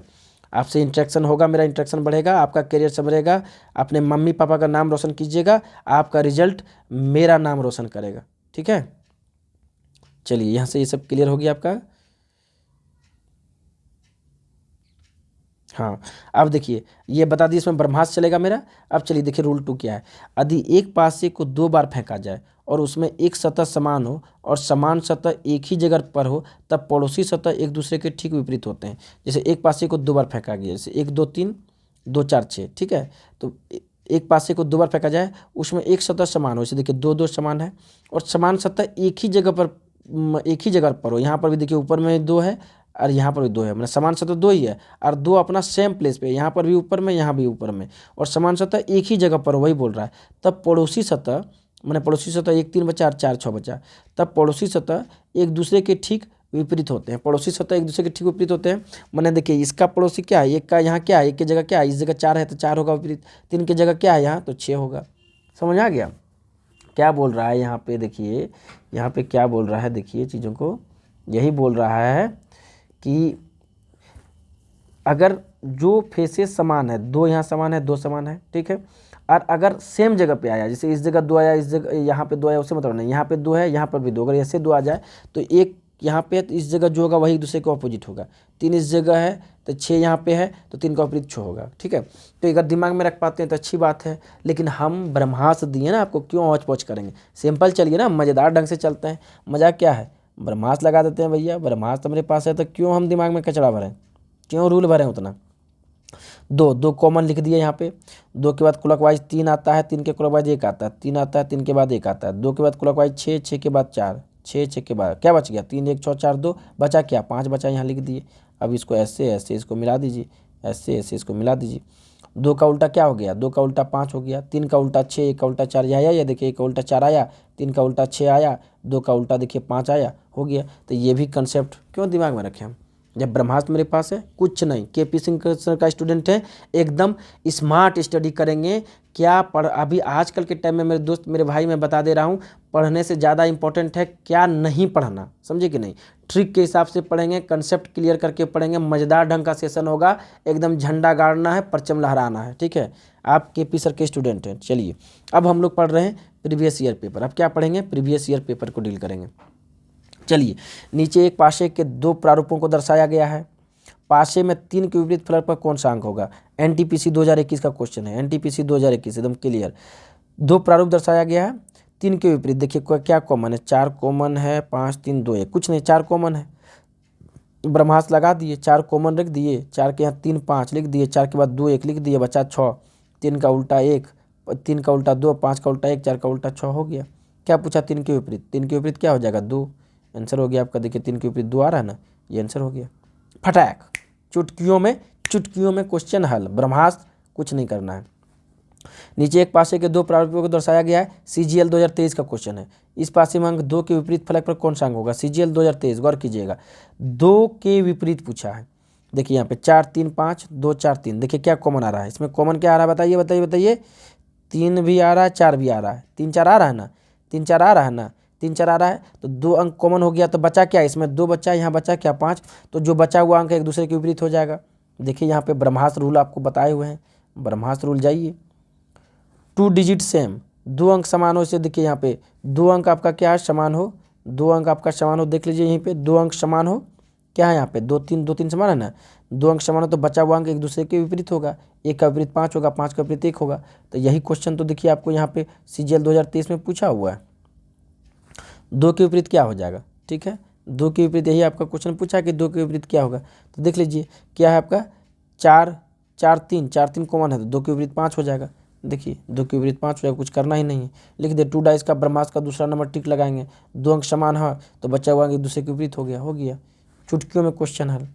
आपसे इंटरेक्शन होगा, मेरा इंटरेक्शन बढ़ेगा, आपका करियर संभलेगा, अपने मम्मी पापा का नाम रोशन कीजिएगा, आपका रिजल्ट मेरा नाम रोशन करेगा। ठीक है, चलिए यहाँ से ये सब क्लियर हो गया आपका। हाँ, अब देखिए ये बता दिए इसमें ब्रह्मास्त्र चलेगा मेरा। अब चलिए देखिए रूल 2 क्या है। यदि एक पासे को 2 बार फेंका जाए और उसमें एक सतह समान हो और समान सतह एक ही जगह पर हो, तब पड़ोसी सतह एक दूसरे के ठीक विपरीत होते हैं। जैसे एक पासे को 2 बार फेंका गया, जैसे 1 2 3 2 4 6, ठीक है। तो एक पासे को 2 बार फेंका जाए, उसमें एक सतह समान हो, जैसे देखिए 2 2 समान है, और समान सतह एक ही जगह पर हो। यहाँ पर भी देखिए ऊपर में 2 है और यहाँ पर भी 2 है, मतलब समान सतह 2 ही है, और 2 अपना सेम प्लेस पे, यहाँ पर भी ऊपर में, यहाँ भी ऊपर में, और समान सतह एक ही जगह पर, वही बोल रहा है। तब पड़ोसी सतह, मैंने पड़ोसी सतह 1 3 बचा और 4 6 बचा, तब पड़ोसी सतह एक दूसरे के ठीक विपरीत होते हैं। पड़ोसी सतह एक दूसरे के ठीक विपरीत होते हैं। मैंने देखिए इसका पड़ोसी क्या है, एक का यहाँ क्या है, एक की जगह क्या है, इस जगह 4 है तो 4 होगा विपरीत, 3 की जगह क्या है यहाँ, तो 6 होगा। समझ आ गया क्या बोल रहा है यहाँ पे? देखिए यहाँ पे क्या बोल रहा है, देखिए चीज़ों को, यही बोल रहा है कि अगर जो फेसेस समान है, 2 यहाँ समान है, 2 समान है, ठीक है, और अगर सेम जगह पे आया, जैसे इस जगह 2 आया, इस जगह यहाँ पे 2 आया, उससे मतलब नहीं, यहाँ पे 2 है, यहाँ पर भी 2, अगर ऐसे 2 आ जाए तो एक यहाँ पे है तो इस जगह जो होगा वही एक दूसरे के ऑपोजिट होगा। 3 इस जगह है तो 6 यहाँ पे है तो 3 का विपरीत 6 होगा। ठीक है, तो अगर दिमाग में रख पाते हैं तो अच्छी बात है, लेकिन हम ब्रह्मास्त्र दिए ना आपको, क्यों औच पौच करेंगे? सिंपल चलिए ना, मज़ेदार ढंग से चलते हैं। मज़ा क्या है, ब्रह्मास्त्र लगा देते हैं भैया, ब्रह्मास्त्र मेरे पास है तो क्यों हम दिमाग में कचरा भरें, क्यों रूल भरें उतना। 2 2 कॉमन लिख दिए यहाँ पे। 2 के बाद क्लॉकवाइज 3 आता है, 3 के क्लॉकवाइज 1 आता है, 3 आता है, 3 के बाद 1 आता है, 2 के बाद क्लॉकवाइज 6, 6 के बाद 4, 6 6 के बाद क्या बच गया, 3 1 6 4 2, बचा क्या, 5 बचा, यहाँ लिख दिए। अब इसको ऐसे ऐसे इसको मिला दीजिए, ऐसे ऐसे इसको मिला दीजिए। 2 का उल्टा क्या हो गया, 2 का उल्टा 5 हो गया, 3 का उल्टा 6, 1 का उल्टा 4 ये आया, या देखिए 1 का उल्टा 4 आया, 3 का उल्टा 6 आया, 2 का उल्टा देखिए 5 आया, हो गया। तो ये भी कंसेप्ट क्यों दिमाग में रखें हम, जब ब्रह्मास्त्र मेरे पास है, कुछ नहीं। केपी सिंह सर का स्टूडेंट है, एकदम स्मार्ट स्टडी करेंगे। क्या पढ़, अभी आजकल के टाइम में मेरे दोस्त मेरे भाई मैं बता दे रहा हूँ, पढ़ने से ज़्यादा इंपॉर्टेंट है क्या नहीं पढ़ना, समझे कि नहीं। ट्रिक के हिसाब से पढ़ेंगे, कंसेप्ट क्लियर करके पढ़ेंगे, मज़ेदार ढंग का सेशन होगा, एकदम झंडा गाड़ना है, परचम लहराना है। ठीक है, आप केपी सर के स्टूडेंट हैं। चलिए अब हम लोग पढ़ रहे हैं प्रीवियस ईयर पेपर। अब क्या पढ़ेंगे, प्रीवियस ईयर पेपर को डील करेंगे। चलिए नीचे एक पासे के 2 प्रारूपों को दर्शाया गया है। पासे में 3 के विपरीत फलक पर कौन सा अंक होगा? एनटीपीसी 2021 का क्वेश्चन है, एनटीपीसी 2021 एकदम क्लियर। 2 प्रारूप दर्शाया गया है, 3 के विपरीत। देखिए क्या कॉमन है, 4 कॉमन है, 5 3 2 1, कुछ नहीं, 4 कॉमन है, ब्रह्मास्त्र लगा दिए, 4 कॉमन रख दिए, 4 के यहाँ 3 5 लिख दिए, 4 के बाद 2 1 लिख दिए, बचा 6, 3 का उल्टा 1, 3 का उल्टा 2, 5 का उल्टा 1, 4 का उल्टा 6 हो गया। क्या पूछा, 3 के विपरीत, 3 के विपरीत क्या हो जाएगा, 2, आंसर हो गया आपका। देखिए 3 के विपरीत 2 आ रहा है ना, ये आंसर हो गया। फटाक, चुटकियों में क्वेश्चन हल, ब्रह्मास्त्र कुछ नहीं करना है। नीचे एक पासे के 2 प्रारूपों को दर्शाया गया है, सीजीएल 2023 का क्वेश्चन है। इस पासे में अंक 2 के विपरीत फलक पर कौन सा अंक होगा? सीजीएल 2023, गौर कीजिएगा, 2 के विपरीत पूछा है। देखिए यहाँ पे 4 3 5 2 4 3, देखिए क्या कॉमन आ रहा है इसमें, कॉमन क्या आ रहा है बताइए बताइए बताइए। 3 भी आ रहा है, 4 भी आ रहा है, 3 4 आ रहा है ना, 3 4 आ रहा है ना, 3 4 आ रहा है, तो 2 अंक कॉमन हो गया, तो बचा क्या इसमें, 2 बचा, यहाँ बचा क्या 5, तो जो बचा हुआ अंक एक दूसरे के विपरीत हो जाएगा। देखिए यहाँ पे ब्रह्मास्त्र रूल आपको बताए हुए हैं, ब्रह्मास्त्र रूल जाइए। 2 डिजिट सेम, 2 अंक समान हो, इसे देखिए यहाँ पे 2 अंक आपका क्या है, समान हो, 2 अंक आपका समान हो, देख लीजिए यहीं पे 2 अंक समान हो, क्या है यहाँ पे 2 3 समान है ना, 2 अंक समान हो तो बचा हुआ अंक एक दूसरे के विपरीत होगा, 1 का विपरीत 5 होगा, 5 का विपरीत 1 होगा। तो यही क्वेश्चन तो देखिए आपको यहाँ पे सीजीएल 2023 में पूछा हुआ है, 2 के विपरीत क्या हो जाएगा। ठीक है, 2 के विपरीत यही आपका क्वेश्चन पूछा कि 2 के विपरीत क्या होगा, तो देख लीजिए क्या है आपका 4 4 3 कॉमन है तो 2 के विपरीत 5 हो जाएगा। देखिए 2 के विपरीत 5 हो जाएगा, कुछ करना ही नहीं है, लिख दे 2 डाइस का ब्रह्मास्त्र का दूसरा नंबर टिक लगाएंगे, 2 अंक समान है तो बचा हुआ अंक एक दूसरे के विपरीत हो गया, चुटकियों में क्वेश्चन हल।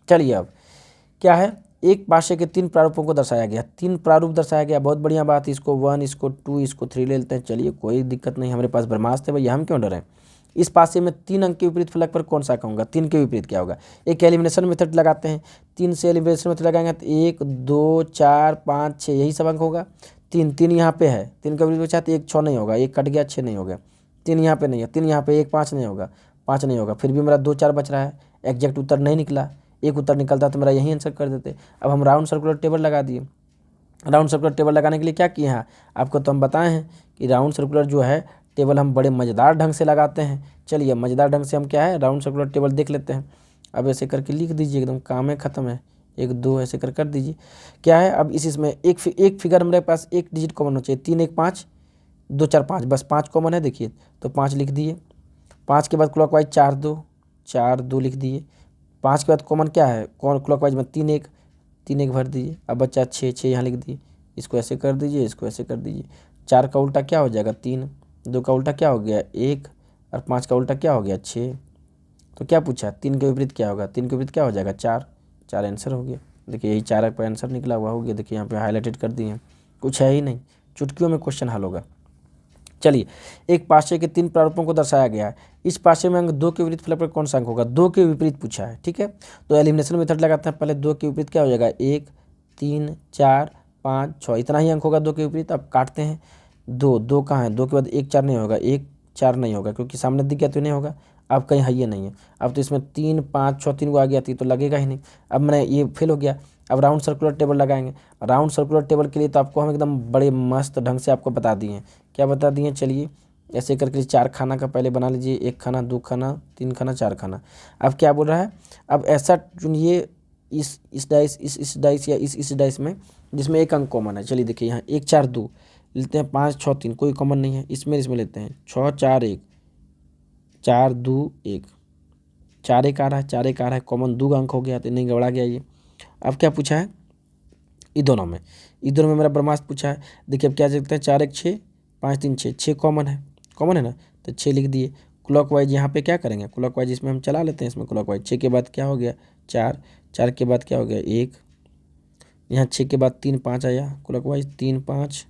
चलिए अब क्या है, एक पासे के 3 प्रारूपों को दर्शाया गया, 3 प्रारूप दर्शाया गया, बहुत बढ़िया बात, इसको 1 इसको 2 इसको 3 ले लेते हैं। चलिए कोई दिक्कत नहीं, हमारे पास ब्रह्मास्त्र है भैया, हम क्यों डरें। इस पासे में 3 अंक के विपरीत फलक पर कौन सा कहूँगा, 3 के विपरीत क्या होगा, एक एलिमिनेशन मेथड लगाते हैं, 3 से एलिमिनेशन मेथड लगाएंगे तो 1 2 4 5 6 यही सब अंक होगा। 3 यहाँ पे है, 3 का विपरीत बचा तो 1 6 नहीं होगा, 1 कट गया 6 नहीं हो गया, 3 यहाँ पे नहीं है, 3 यहाँ पे 1 5 नहीं होगा, 5 नहीं होगा, फिर भी मेरा 2 4 बच रहा है, एग्जैक्ट उत्तर नहीं निकला, एक उत्तर निकलता तो मेरा यही आंसर कर देते। अब हम राउंड सर्कुलर टेबल लगा दिए। राउंड सर्कुलर टेबल लगाने के लिए क्या किए हैं आपको तो हम बताए हैं कि राउंड सर्कुलर जो है टेबल हम बड़े मज़ेदार ढंग से लगाते हैं। चलिए मज़ेदार ढंग से हम क्या है राउंड सर्कुलर टेबल देख लेते हैं। अब ऐसे करके लिख दीजिए, एकदम काम है ख़त्म है, 1 2 ऐसे कर दीजिए। क्या है अब इसमें एक फिगर मेरे पास एक डिजिट कॉमन होना चाहिए, 3 1 5 2 4 5, बस 5 कॉमन है देखिए, तो 5 लिख दिए। 5 के बाद क्लॉकवाइज 4 2 लिख दिए। 5 के बाद कॉमन क्या है क्लॉकवाइज में 3 1 भर दीजिए। अब बच्चा 6 यहाँ लिख दिए। इसको ऐसे कर दीजिए, इसको ऐसे कर दीजिए। 4 का उल्टा क्या हो जाएगा 3, 2 का उल्टा क्या हो गया 1 और 5 का उल्टा क्या हो गया 6। तो क्या पूछा 3 के विपरीत क्या होगा, 3 के विपरीत क्या हो जाएगा 4। 4 आंसर हो गया। देखिए यही 4 का आंसर निकला हुआ हो गया। देखिए यहाँ पे हाईलाइटेड कर दिए हैं, कुछ है ही नहीं, चुटकियों में क्वेश्चन हल होगा। चलिए एक पाशे के 3 प्रारूपों को दर्शाया गया है। इस पाशे में अंक 2 के विपरीत फलक पर कौन सा अंक होगा, 2 के विपरीत पूछा है। ठीक है, तो एलिमिनेशन मेथड लगाते हैं। पहले 2 के विपरीत क्या हो जाएगा 1 3 4 5 6, इतना ही अंक होगा 2 के विपरीत। अब काटते हैं 2 कहाँ है, 2 के बाद 1 4 नहीं होगा, 1 4 नहीं होगा क्योंकि सामने दिख गया तो नहीं होगा। अब कहीं है ये नहीं है। अब तो इसमें 3 5 6 3 को आ गया थी तो लगेगा ही नहीं। अब मैंने ये फेल हो गया। अब राउंड सर्कुलर टेबल लगाएंगे। राउंड सर्कुलर टेबल के लिए तो आपको हम एकदम बड़े मस्त ढंग से आपको बता दिए हैं। क्या बता दिए चलिए ऐसे करके 4 खाना का पहले बना लीजिए, 1 खाना 2 खाना 3 खाना 4 खाना। अब क्या बोल रहा है, अब ऐसा चुनिए इस डाइस या इस डाइस में जिसमें एक अंक कॉमन है। चलिए देखिए यहाँ 1 4 2 लेते हैं, 5 6 3 कोई कॉमन नहीं है। इसमें लेते हैं 6 4 1 4 2 1, 4 1 आ रहा है, 4 1 आ रहा है, कॉमन 2 अंक हो गया तो नहीं गड़बड़ा गया ये। अब क्या पूछा है इधर में मेरा ब्रह्मास्त्र पूछा है। देखिए अब क्या देखते हैं 4 1 6 5 3 6, 6 कॉमन है ना, तो 6 लिख दिए। क्लॉकवाइज यहाँ पे क्या करेंगे क्लॉकवाइज इसमें हम चला लेते हैं। इसमें क्लॉकवाइज 6 के बाद क्या हो गया 4, 4 के बाद क्या हो गया 1, यहाँ 6 के बाद 3 5 आया क्लॉकवाइज 3 5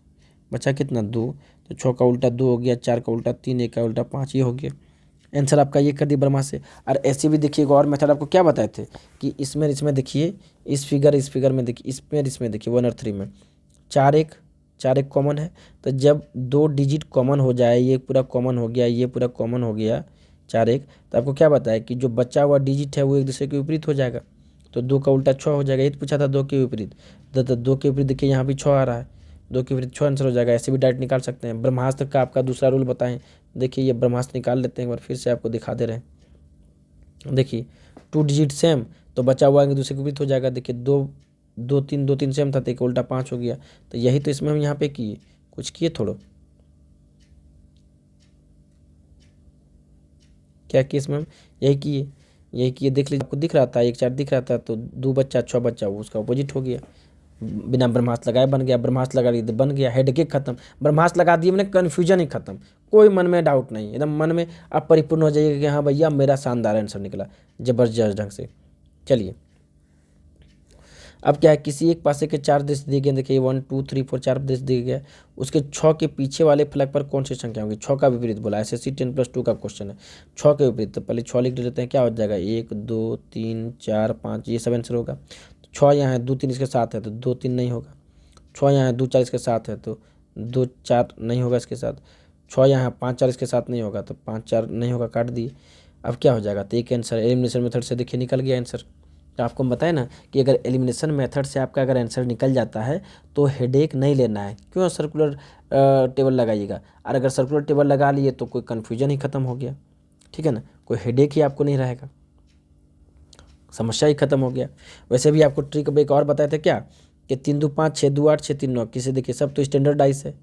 बचा कितना 2, तो 6 का उल्टा 2 हो गया, 4 का उल्टा 3, 1 का उल्टा 5, ये हो गया आंसर आपका। ये कर दिया ब्रह्मास्त्र से। और ऐसे भी देखिए और मेथड आपको क्या बताए थे कि इसमें देखिए इस फिगर में देखिए इसमें देखिए 1 और 3 में 4 1 कॉमन है। तो जब 2 डिजिट कॉमन हो जाए, ये पूरा कॉमन हो गया, ये पूरा कॉमन हो गया 4 1, तो आपको क्या बताया कि जो बचा हुआ डिजिट है वो एक दूसरे के विपरीत हो जाएगा। तो 2 का उल्टा 6 हो जाएगा। ये तो पूछा था 2 के विपरीत, तो 2 के विपरीत देखिए यहाँ भी 6 आ रहा है, 2 के विपरीत 6 आंसर हो जाएगा। ऐसे भी डायरेक्ट निकाल सकते हैं। ब्रह्मास्त्र का आपका दूसरा रूल बताएं। देखिए ये ब्रह्मास्त्र निकाल लेते हैं एक बार फिर से आपको दिखा दे रहे हैं। देखिए 2 डिजिट सेम तो बचा हुआ एक दूसरे के विपरीत हो जाएगा। देखिए 2 3 सेम था तो एक उल्टा 5 हो गया। तो यही तो इसमें हम यहाँ पे किए, कुछ किए थोड़ो, क्या किए इसमें हम यही किए देख लीजिए। आपको दिख रहा था 1 4 दिख रहा था, तो 2 बच्चा 6 बच्चा वो उसका अपोजिट हो गया। बिना ब्रह्मास्त्र लगाए बन गया, ब्रह्मास्त्र लगा दिए बन गया, हेडकेक खत्म। ब्रह्मास्त्र लगा दिए मैंने, कन्फ्यूजन ही खत्म, कोई मन में डाउट नहीं, एकदम मन में आप परिपूर्ण हो जाइएगा कि हाँ भैया मेरा शानदार आंसर निकला जबरदस्त ढंग से। चलिए अब क्या है, किसी एक पासे के 4 देश दिए गए। देखिए 1 2 3 4 4 देश दिए गए। उसके 6 के पीछे वाले फलक पर कौन सी संख्या होगी, 6 का विपरीत बोला। SSC 10+2 का क्वेश्चन है, 6 के विपरीत। तो पहले 6 लिख देते हैं, क्या हो जाएगा 1 2 3 4 5, ये सब आंसर होगा। 6 यहाँ है 2 3 इसके साथ है तो 2 3 नहीं होगा। 6 यहाँ है 2 4 इसके साथ है तो 2 4 नहीं होगा इसके साथ। 6 यहाँ है 5 4 इसके साथ नहीं होगा तो 5 4 नहीं होगा, काट दिए। अब क्या हो जाएगा, तो एक आंसर एलिमिनेशन मेथड से देखिए निकल गया आंसर। तो आपको बताया ना कि अगर एलिमिनेशन मेथड से आपका अगर आंसर निकल जाता है तो हेडेक नहीं लेना है। क्यों सर्कुलर टेबल लगाइएगा, और अगर सर्कुलर टेबल लगा लिए तो कोई कन्फ्यूजन ही खत्म हो गया। ठीक है ना, कोई हेडेक ही आपको नहीं रहेगा, समस्या ही खत्म हो गया। वैसे भी आपको ट्रिक एक और बताए थे क्या कि 3 2 5 6 2 8 6 3 9, किसी देखिए सब तो स्टैंडर्ड डाइस है,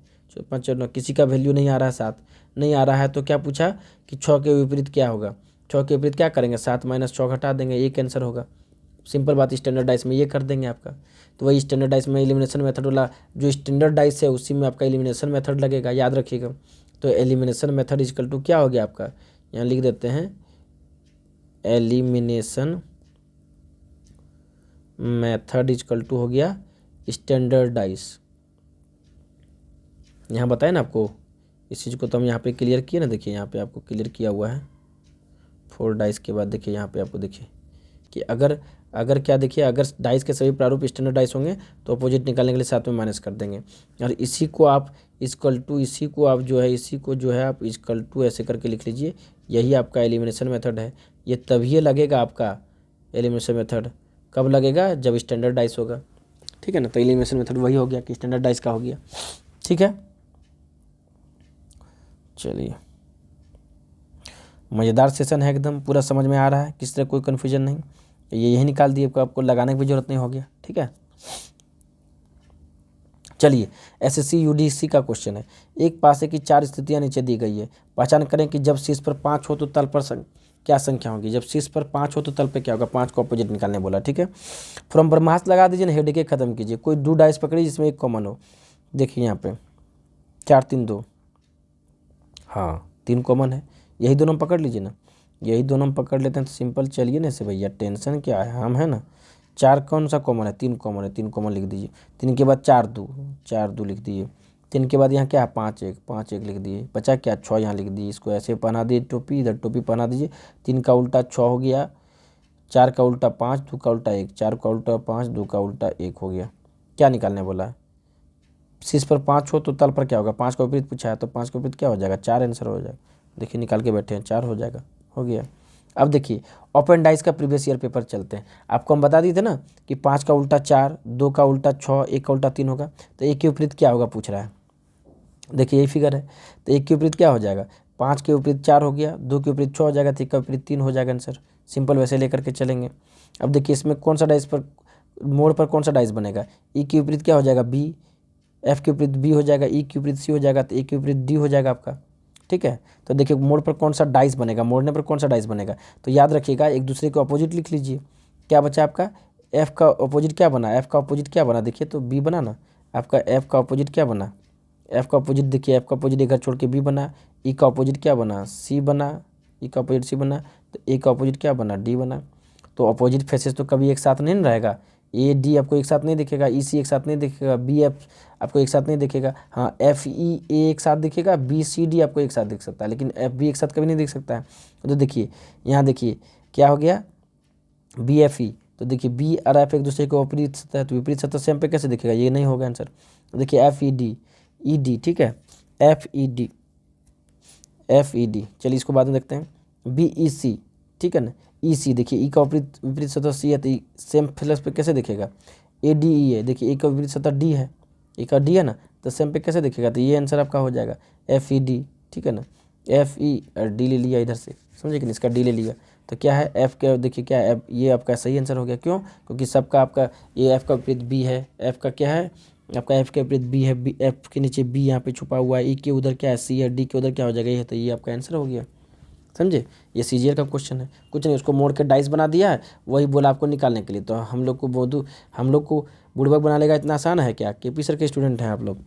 5 4 9, किसी का वैल्यू नहीं आ रहा है 7 नहीं आ रहा है। तो क्या पूछा कि 6 के विपरीत क्या होगा, 6 के विपरीत क्या करेंगे 7 - 6 घटा देंगे, एक आंसर होगा। सिंपल बात, स्टैंडर्ड डाइस में ये कर देंगे आपका। तो वही स्टैंडर्ड डाइस में एलिमिनेशन मेथड वाला जो स्टैंडर्ड डाइस है उसी में आपका एलिमिनेशन मेथड लगेगा, याद रखिएगा। तो एलिमिनेशन मेथड इक्वल टू क्या हो गया आपका, यहाँ लिख देते हैं एलिमिनेशन मेथड इक्वल टू हो गया स्टैंडर्ड डाइस। यहाँ बताए ना आपको इस चीज़ को, तो हम यहाँ पे क्लियर किए ना। देखिए यहाँ पे आपको क्लियर किया हुआ है 4 डाइस के बाद। देखिए यहाँ पे आपको देखिए कि अगर क्या देखिए, अगर डाइस के सभी प्रारूप स्टैंडर्ड डाइस होंगे तो अपोजिट निकालने के लिए साथ में माइनस कर देंगे। और इसी को आप इक्वल टू इसी को आप इक्वल टू ऐसे करके लिख लीजिए। यही आपका एलिमिनेशन मेथड है। ये तभी लगेगा आपका एलिमिनेशन मेथड कब लगेगा, जब स्टैंडर्ड डाइस होगा, ठीक है ना। तो एलिमिनेशन मेथड वही हो गया कि स्टैंडर्ड डाइस का हो गया, ठीक है। चलिए, मज़ेदार सेशन है एकदम, पूरा समझ में आ रहा है, किसी तरह कोई कन्फ्यूजन नहीं। ये यही निकाल दिए, आपको लगाने की भी जरूरत नहीं हो गया, ठीक है। चलिए, एसएससी यूडीसी का क्वेश्चन है। एक पासे की 4 स्थितियां नीचे दी गई है, पहचान करें कि जब शीर्ष पर 5 हो तो तल पर क्या संख्या होगी। जब शीर्ष पर 5 हो तो तल पे क्या होगा, 5 को अपोजिट निकालने बोला, ठीक है। फ्रॉम ब्रह्मास्त्र लगा दीजिए ना, हेड के खत्म कीजिए। कोई 2 डाइस पकड़िए जिसमें एक कॉमन हो। देखिए यहाँ पे 4 3 2, हाँ 3 कॉमन है, यही दोनों पकड़ लीजिए ना, यही दोनों हम पकड़ लेते हैं तो सिंपल। चलिए ना ऐसे भैया, टेंशन क्या है, हम है ना। 4 कौन सा कॉमन है, 3 कॉमन है, 3 कॉमन लिख दीजिए। 3 के बाद 4 2, 4 2 लिख दिए। 3 के बाद यहाँ क्या है, 5 1, 5 1 लिख दिए। बचा क्या, 6 यहाँ लिख दिए। इसको ऐसे पहना दिए टोपी, इधर टोपी पहना दीजिए। 3 का उल्टा 6 हो गया, 4 का उल्टा 5, 2 का उल्टा 1, 4 का उल्टा 5, 2 का उल्टा 1 हो गया। क्या निकालने बोला है, शीर्ष पर 5 हो तो तल पर क्या होगा, 5 का विपरीत पूछा है तो 5 का विपरीत क्या हो जाएगा, 4 आंसर हो जाएगा। देखिए निकाल के बैठे हैं, 4 हो जाएगा, हो गया। अब देखिए ओपन डाइस का प्रीवियस ईयर पेपर चलते हैं। आपको हम बता दिए थे ना कि 5 का उल्टा 4, 2 का उल्टा 6, 1 का उल्टा 3 होगा, तो 1 के विपरीत क्या होगा पूछ रहा है। देखिए यही फिगर है, तो 1 के विपरीत क्या हो जाएगा, 5 के विपरीत 4 हो गया, 2 के विपरीत 6 हो जाएगा, 1 का विपरीत 3 हो जाएगा आंसर। सिंपल वैसे लेकर के चलेंगे। अब देखिए इसमें कौन सा डाइस पर, मोड़ पर कौन सा डाइस बनेगा, ई के विपरीत क्या हो जाएगा, बी, एफ के विपरीत बी हो जाएगा, ई के विपरीत सी हो जाएगा, तो ए के विपरीत डी हो जाएगा आपका, ठीक है। तो देखिए मोड़ पर कौन सा डाइस बनेगा, मोड़ने पर कौन सा डाइस बनेगा, तो याद रखिएगा एक दूसरे को अपोजिट लिख लीजिए। क्या बचा आपका, एफ का अपोजिट क्या बना, एफ का अपोजिट क्या बना, देखिए तो बी बना ना आपका। एफ का अपोजिट क्या बना, एफ का अपोजिट देखिए, एफ का अपोजिट एक घर छोड़ के बी बना। ई का अपोजिट क्या बना, सी बना। ई का अपोजिट सी बना, तो ए का अपोजिट क्या बना, डी बना। तो अपोजिट फेसेस तो कभी एक साथ नहीं ना रहेगा। ए डी आपको एक साथ नहीं दिखेगा, ई सी एक साथ नहीं दिखेगा, बी एफ आपको एक साथ नहीं दिखेगा। हाँ एफ ई ए एक साथ दिखेगा, बी सी डी आपको एक साथ दिख सकता है, लेकिन एफ बी एक साथ कभी नहीं दिख सकता है। तो देखिए यहाँ देखिए क्या हो गया, बी एफ ई। तो देखिए बी और एफ एक दूसरे को विपरीत सतह है, तो विपरीत सतह से हम पे कैसे दिखेगा, ये नहीं होगा आंसर। देखिए एफ ई डी, ठीक है, F E D, F E D. चलिए इसको बाद में देखते हैं। बी ई सी, ठीक है ना, ई सी देखिए, ई का विपरीत विपरीत सतह सी है, तो सेम फ्लैश पे कैसे दिखेगा, ए डी ई है। देखिए ए का विपरीत सतह डी है, ए का डी है ना, तो सेम पे कैसे दिखेगा, तो ये आंसर आपका हो जाएगा एफ ई डी, ठीक है ना। एफ ई और डी ले लिया इधर से, समझे कि नहीं, इसका डी ले लिया, तो क्या है एफ का, देखिए क्या है, ये आपका सही आंसर हो गया। क्यों, क्योंकि सबका आपका ये एफ का विपरीत बी है, एफ का क्या है आपका, एफ के विपरीत बी है, बी एफ के नीचे बी यहाँ पे छुपा हुआ है, ई के उधर क्या है सी है, डी के उधर क्या हो जाएगा ये, तो ये आपका आंसर हो गया, समझे। ये सीजीएल का क्वेश्चन है, कुछ नहीं, उसको मोड़ के डाइस बना दिया है, वही बोला आपको निकालने के लिए। तो हम लोग को बुड़बक बना लेगा, इतना आसान है क्या, केपी सर के स्टूडेंट हैं आप लोग,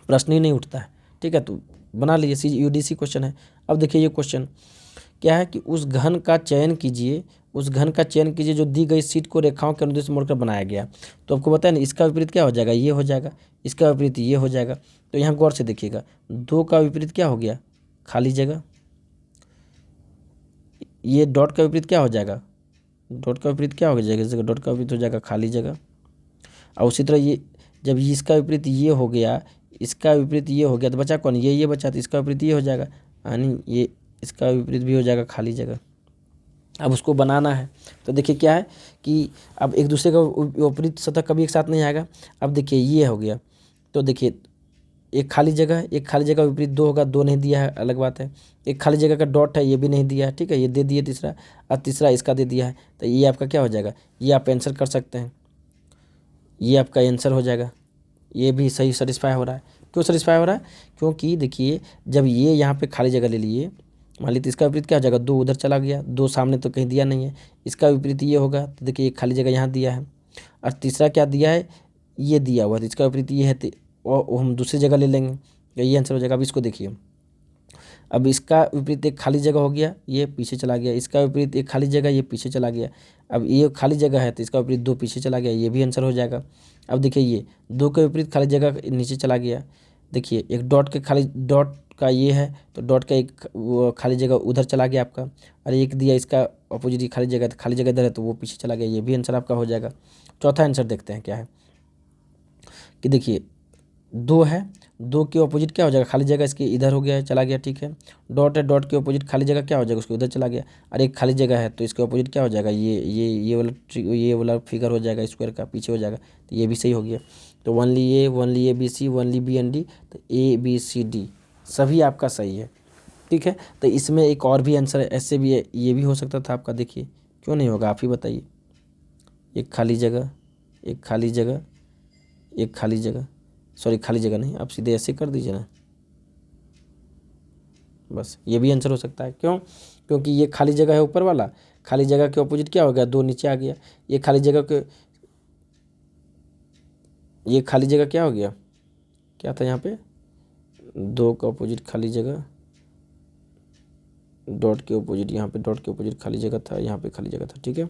प्रश्न ही नहीं उठता है, ठीक है। तो बना लीजिए, सी यूडीसी क्वेश्चन है। अब देखिए ये क्वेश्चन क्या है कि उस घन का चयन कीजिए, उस घन का चयन कीजिए जो दी गई सीट को रेखाओं के अनुदेश मोड़कर बनाया गया। तो आपको बताया ना, इसका विपरीत क्या हो जाएगा, ये हो जाएगा, इसका विपरीत ये हो जाएगा। तो यहाँ गौर से देखिएगा, 2 का विपरीत क्या हो गया, खाली जगह। ये डॉट का विपरीत क्या हो जाएगा, डॉट का विपरीत क्या हो जाएगा, इस जगह डॉट का विपरीत हो जाएगा खाली जगह। और उसी तरह ये जब इसका विपरीत ये हो गया, इसका विपरीत ये हो गया, तो बचा कौन, ये बचा, तो इसका विपरीत ये हो जाएगा, यानी ये इसका विपरीत भी हो जाएगा खाली जगह। अब उसको बनाना है, तो देखिए क्या है कि अब एक दूसरे का विपरीत सतह कभी एक साथ नहीं आएगा। अब देखिए ये हो गया, तो देखिए एक खाली जगह है, एक खाली जगह विपरीत 2 होगा, 2 नहीं दिया है, अलग बात है। एक खाली जगह का डॉट है, ये भी नहीं दिया है, ठीक है, ये दे दिए तीसरा, और तीसरा इसका दे दिया है, तो ये आपका क्या हो जाएगा, ये आप आंसर कर सकते हैं, ये आपका आंसर हो जाएगा। ये भी सही सेटिस्फाई हो रहा है। क्यों सेटिस्फाई हो रहा है, क्योंकि देखिए जब ये यहाँ पे खाली जगह ले लिए, मान लीजिए, तो इसका विपरीत क्या हो जाएगा, 2 उधर चला गया, 2 सामने तो कहीं दिया नहीं है, इसका विपरीत ये होगा, तो देखिए एक खाली जगह यहाँ दिया है, और तीसरा क्या दिया है, ये दिया हुआ, तो इसका विपरीत ये है, और हम दूसरी जगह ले लेंगे, ये आंसर हो जाएगा। अब इसको देखिए, अब इसका विपरीत एक खाली जगह हो गया, ये पीछे चला गया, इसका विपरीत एक खाली जगह, ये पीछे चला गया। अब ये खाली जगह है, तो इसका विपरीत 2 पीछे चला गया, ये भी आंसर हो जाएगा। अब देखिए ये 2 के विपरीत खाली जगह नीचे चला गया, देखिए एक डॉट के खाली डॉट का ये है, तो डॉट का एक वो खाली जगह उधर चला गया आपका, और एक दिया इसका अपोजिट खाली जगह, तो खाली जगह इधर है, तो वो पीछे चला गया, ये भी आंसर आपका हो जाएगा। चौथा आंसर देखते हैं क्या है, कि देखिए 2 है, 2 के ऑपोजिट क्या हो जाएगा, खाली जगह इसके इधर हो गया है, चला गया, ठीक है। डॉट है, डॉट के ऑपोजिट खाली जगह क्या हो जाएगा, उसके उधर चला गया। और एक खाली जगह है तो इसके ऑपोजिट क्या हो जाएगा, ये वाला फिगर हो जाएगा स्क्वायर का, पीछे हो जाएगा, तो ये भी सही हो गया। तो only A B C, only B and D, तो ए बी सी डी सभी आपका सही है, ठीक है। तो इसमें एक और भी आंसर है, ऐसे भी है, ये भी हो सकता था आपका, देखिए क्यों नहीं होगा, आप ही बताइए। एक खाली जगह, एक खाली जगह, एक खाली जगह, सॉरी खाली जगह नहीं, आप सीधे ऐसे कर दीजिए ना, बस ये भी आंसर हो सकता है। क्यों, क्योंकि ये खाली जगह है ऊपर वाला, खाली जगह के ऑपोजिट क्या हो गया, 2 नीचे आ गया। ये खाली जगह के, ये खाली जगह क्या हो गया, क्या था यहाँ पे, 2 का ऑपोजिट खाली जगह, डॉट के ऑपोजिट, यहाँ पे डॉट के ऑपोजिट खाली जगह था, यहाँ पे खाली जगह था, ठीक है।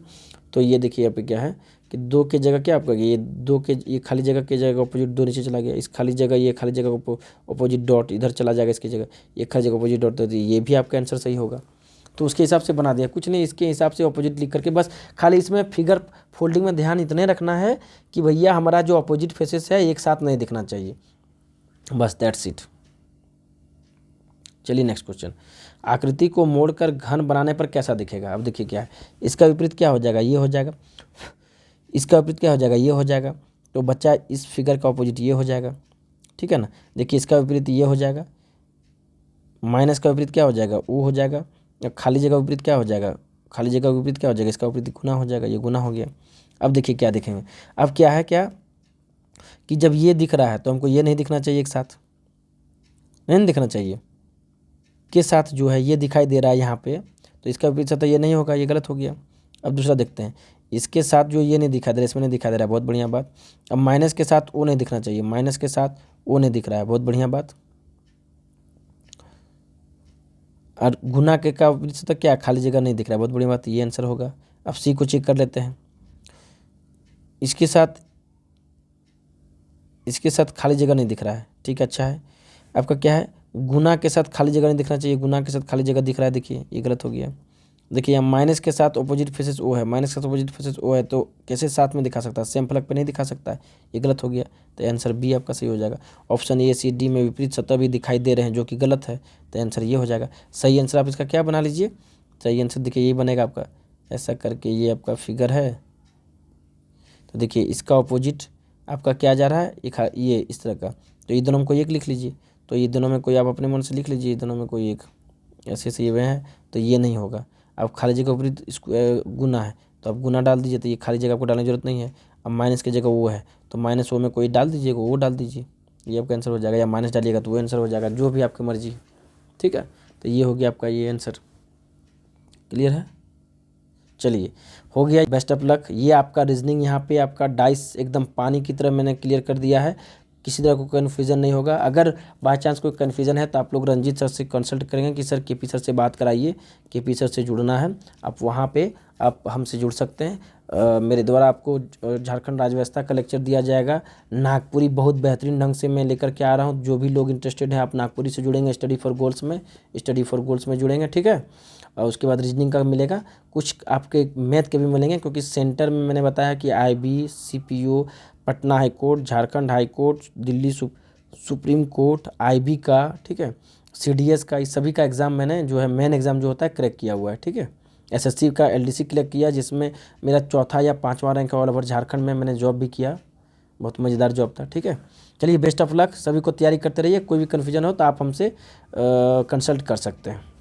तो ये देखिए यहाँ पे क्या है कि 2 के जगह क्या आपका, ये 2 के, ये खाली जगह के जगह ऑपोजिट 2 नीचे चला गया, इस खाली जगह, ये खाली जगह ऑपोजिट डॉट इधर चला जाएगा इसकी जगह, ये खाली जगह ऑपोजिट डॉट, तो ये भी आपका आंसर सही होगा। तो उसके हिसाब से बना दिया, कुछ नहीं, इसके हिसाब से ऑपोजिट लिख करके बस, खाली इसमें फिगर फोल्डिंग में ध्यान इतने रखना है कि भैया हमारा जो ऑपोजिट फेसेस है एक साथ नहीं दिखना चाहिए, बस दैट्स इट। चलिए नेक्स्ट क्वेश्चन, आकृति को मोड़कर घन बनाने पर कैसा दिखेगा। अब देखिए क्या है, इसका विपरीत क्या हो जाएगा, ये हो जाएगा, इसका विपरीत क्या हो जाएगा, ये हो जाएगा। तो बच्चा इस फिगर का ऑपोजिट ये हो जाएगा, ठीक है ना। देखिए इसका विपरीत ये हो जाएगा, माइनस का विपरीत क्या हो जाएगा, वो हो जाएगा। खाली जगह विपरीत क्या हो जाएगा, खाली जगह विपरीत क्या हो जाएगा, इसका विपरीत गुना हो जाएगा, ये गुना हो गया। अब देखिए क्या देखेंगे, अब क्या है, क्या कि जब ये दिख रहा है तो हमको ये नहीं दिखना चाहिए, एक साथ नहीं दिखना चाहिए, के साथ जो है ये दिखाई दे रहा है यहाँ पे, तो इसका विपरीत सतह ये नहीं होगा, ये गलत हो गया। अब दूसरा देखते हैं, इसके साथ जो ये नहीं दिखाई दे रहा है, इसमें नहीं दिखाई दे रहा है, बहुत बढ़िया बात। अब माइनस के साथ ओ नहीं दिखना चाहिए, माइनस के साथ ओ नहीं दिख रहा है, बहुत बढ़िया बात। और गुना के का विपरीत सतह क्या, खाली जगह नहीं दिख रहा है, बहुत बढ़िया बात, ये आंसर होगा। अब सी को चेक कर लेते हैं, इसके साथ, इसके साथ खाली जगह नहीं दिख रहा है, ठीक है, अच्छा है। आपका क्या है, गुना के साथ खाली जगह नहीं दिखना चाहिए, गुना के साथ खाली जगह दिख रहा है, देखिए ये गलत हो गया। देखिए यहाँ माइनस के साथ ऑपोजिट फेसेस ओ है, माइनस के साथ ऑपोजिट फेसेस ओ है, तो कैसे साथ में दिखा सकता है, सेम फलक पे नहीं दिखा सकता है, ये गलत हो गया। तो आंसर बी आपका सही हो जाएगा। ऑप्शन ए सी डी में विपरीत सतह भी दिखाई दे रहे हैं, जो कि गलत है, तो आंसर ये हो जाएगा। सही आंसर आप इसका क्या बना लीजिए, सही आंसर देखिए यही बनेगा आपका, ऐसा करके ये आपका फिगर है। तो देखिए इसका ऑपोजिट आपका क्या जा रहा है, ये इस तरह का, तो ये दोनों में कोई एक लिख लीजिए, तो ये दोनों में कोई आप अपने मन से लिख लीजिए, दोनों में कोई एक, ऐसे ऐसे ये हैं, तो ये नहीं होगा। अब खाली जगह विपरीत इसको गुना है, तो आप गुना डाल दीजिए, तो ये खाली जगह आपको डालने की जरूरत नहीं है। अब माइनस की जगह वो है, तो माइनस वो में कोई डाल दीजिएगा, वो डाल दीजिए, ये आपका आंसर हो जाएगा, या माइनस डालिएगा तो वो आंसर हो जाएगा, जो भी आपकी मर्जी, ठीक है। तो ये हो गया आपका ये आंसर, क्लियर है। चलिए हो गया, बेस्ट ऑफ लक। ये आपका रीजनिंग यहाँ पे आपका डाइस एकदम पानी की तरह मैंने क्लियर कर दिया है, किसी तरह को कन्फ्यूज़न नहीं होगा। अगर बाय चांस कोई कन्फ्यूज़न है तो आप लोग रंजीत सर से कंसल्ट करेंगे कि सर केपी सर से बात कराइए, केपी सर से जुड़ना है, आप वहाँ पे आप हमसे जुड़ सकते हैं। मेरे द्वारा आपको झारखंड राज्यव्यवस्था का लेक्चर दिया जाएगा, नागपुरी बहुत बेहतरीन ढंग से मैं लेकर के आ रहा हूँ। जो भी लोग इंटरेस्टेड हैं आप नागपुरी से जुड़ेंगे, स्टडी फॉर गोल्स में, स्टडी फॉर गोल्स में जुड़ेंगे, ठीक है। और उसके बाद रीजनिंग का मिलेगा, कुछ आपके मैथ के भी मिलेंगे, क्योंकि सेंटर में मैंने बताया कि IB, CPO, Patna high court, Jharkhand high court, Delhi supreme court, IB का, ठीक है, CDS का, इस सभी का एग्ज़ाम मैंने जो है मेन एग्ज़ाम जो होता है क्रैक किया हुआ है, ठीक है। SSC का LDC क्लियर किया, जिसमें मेरा 4था या 5वां रैंक ऑल ओवर झारखंड में, मैंने जॉब भी किया, बहुत मज़ेदार जॉब था, ठीक है। चलिए बेस्ट ऑफ लक, सभी को तैयारी करते रहिए, कोई भी कन्फ्यूजन हो तो आप हमसे कंसल्ट कर सकते हैं।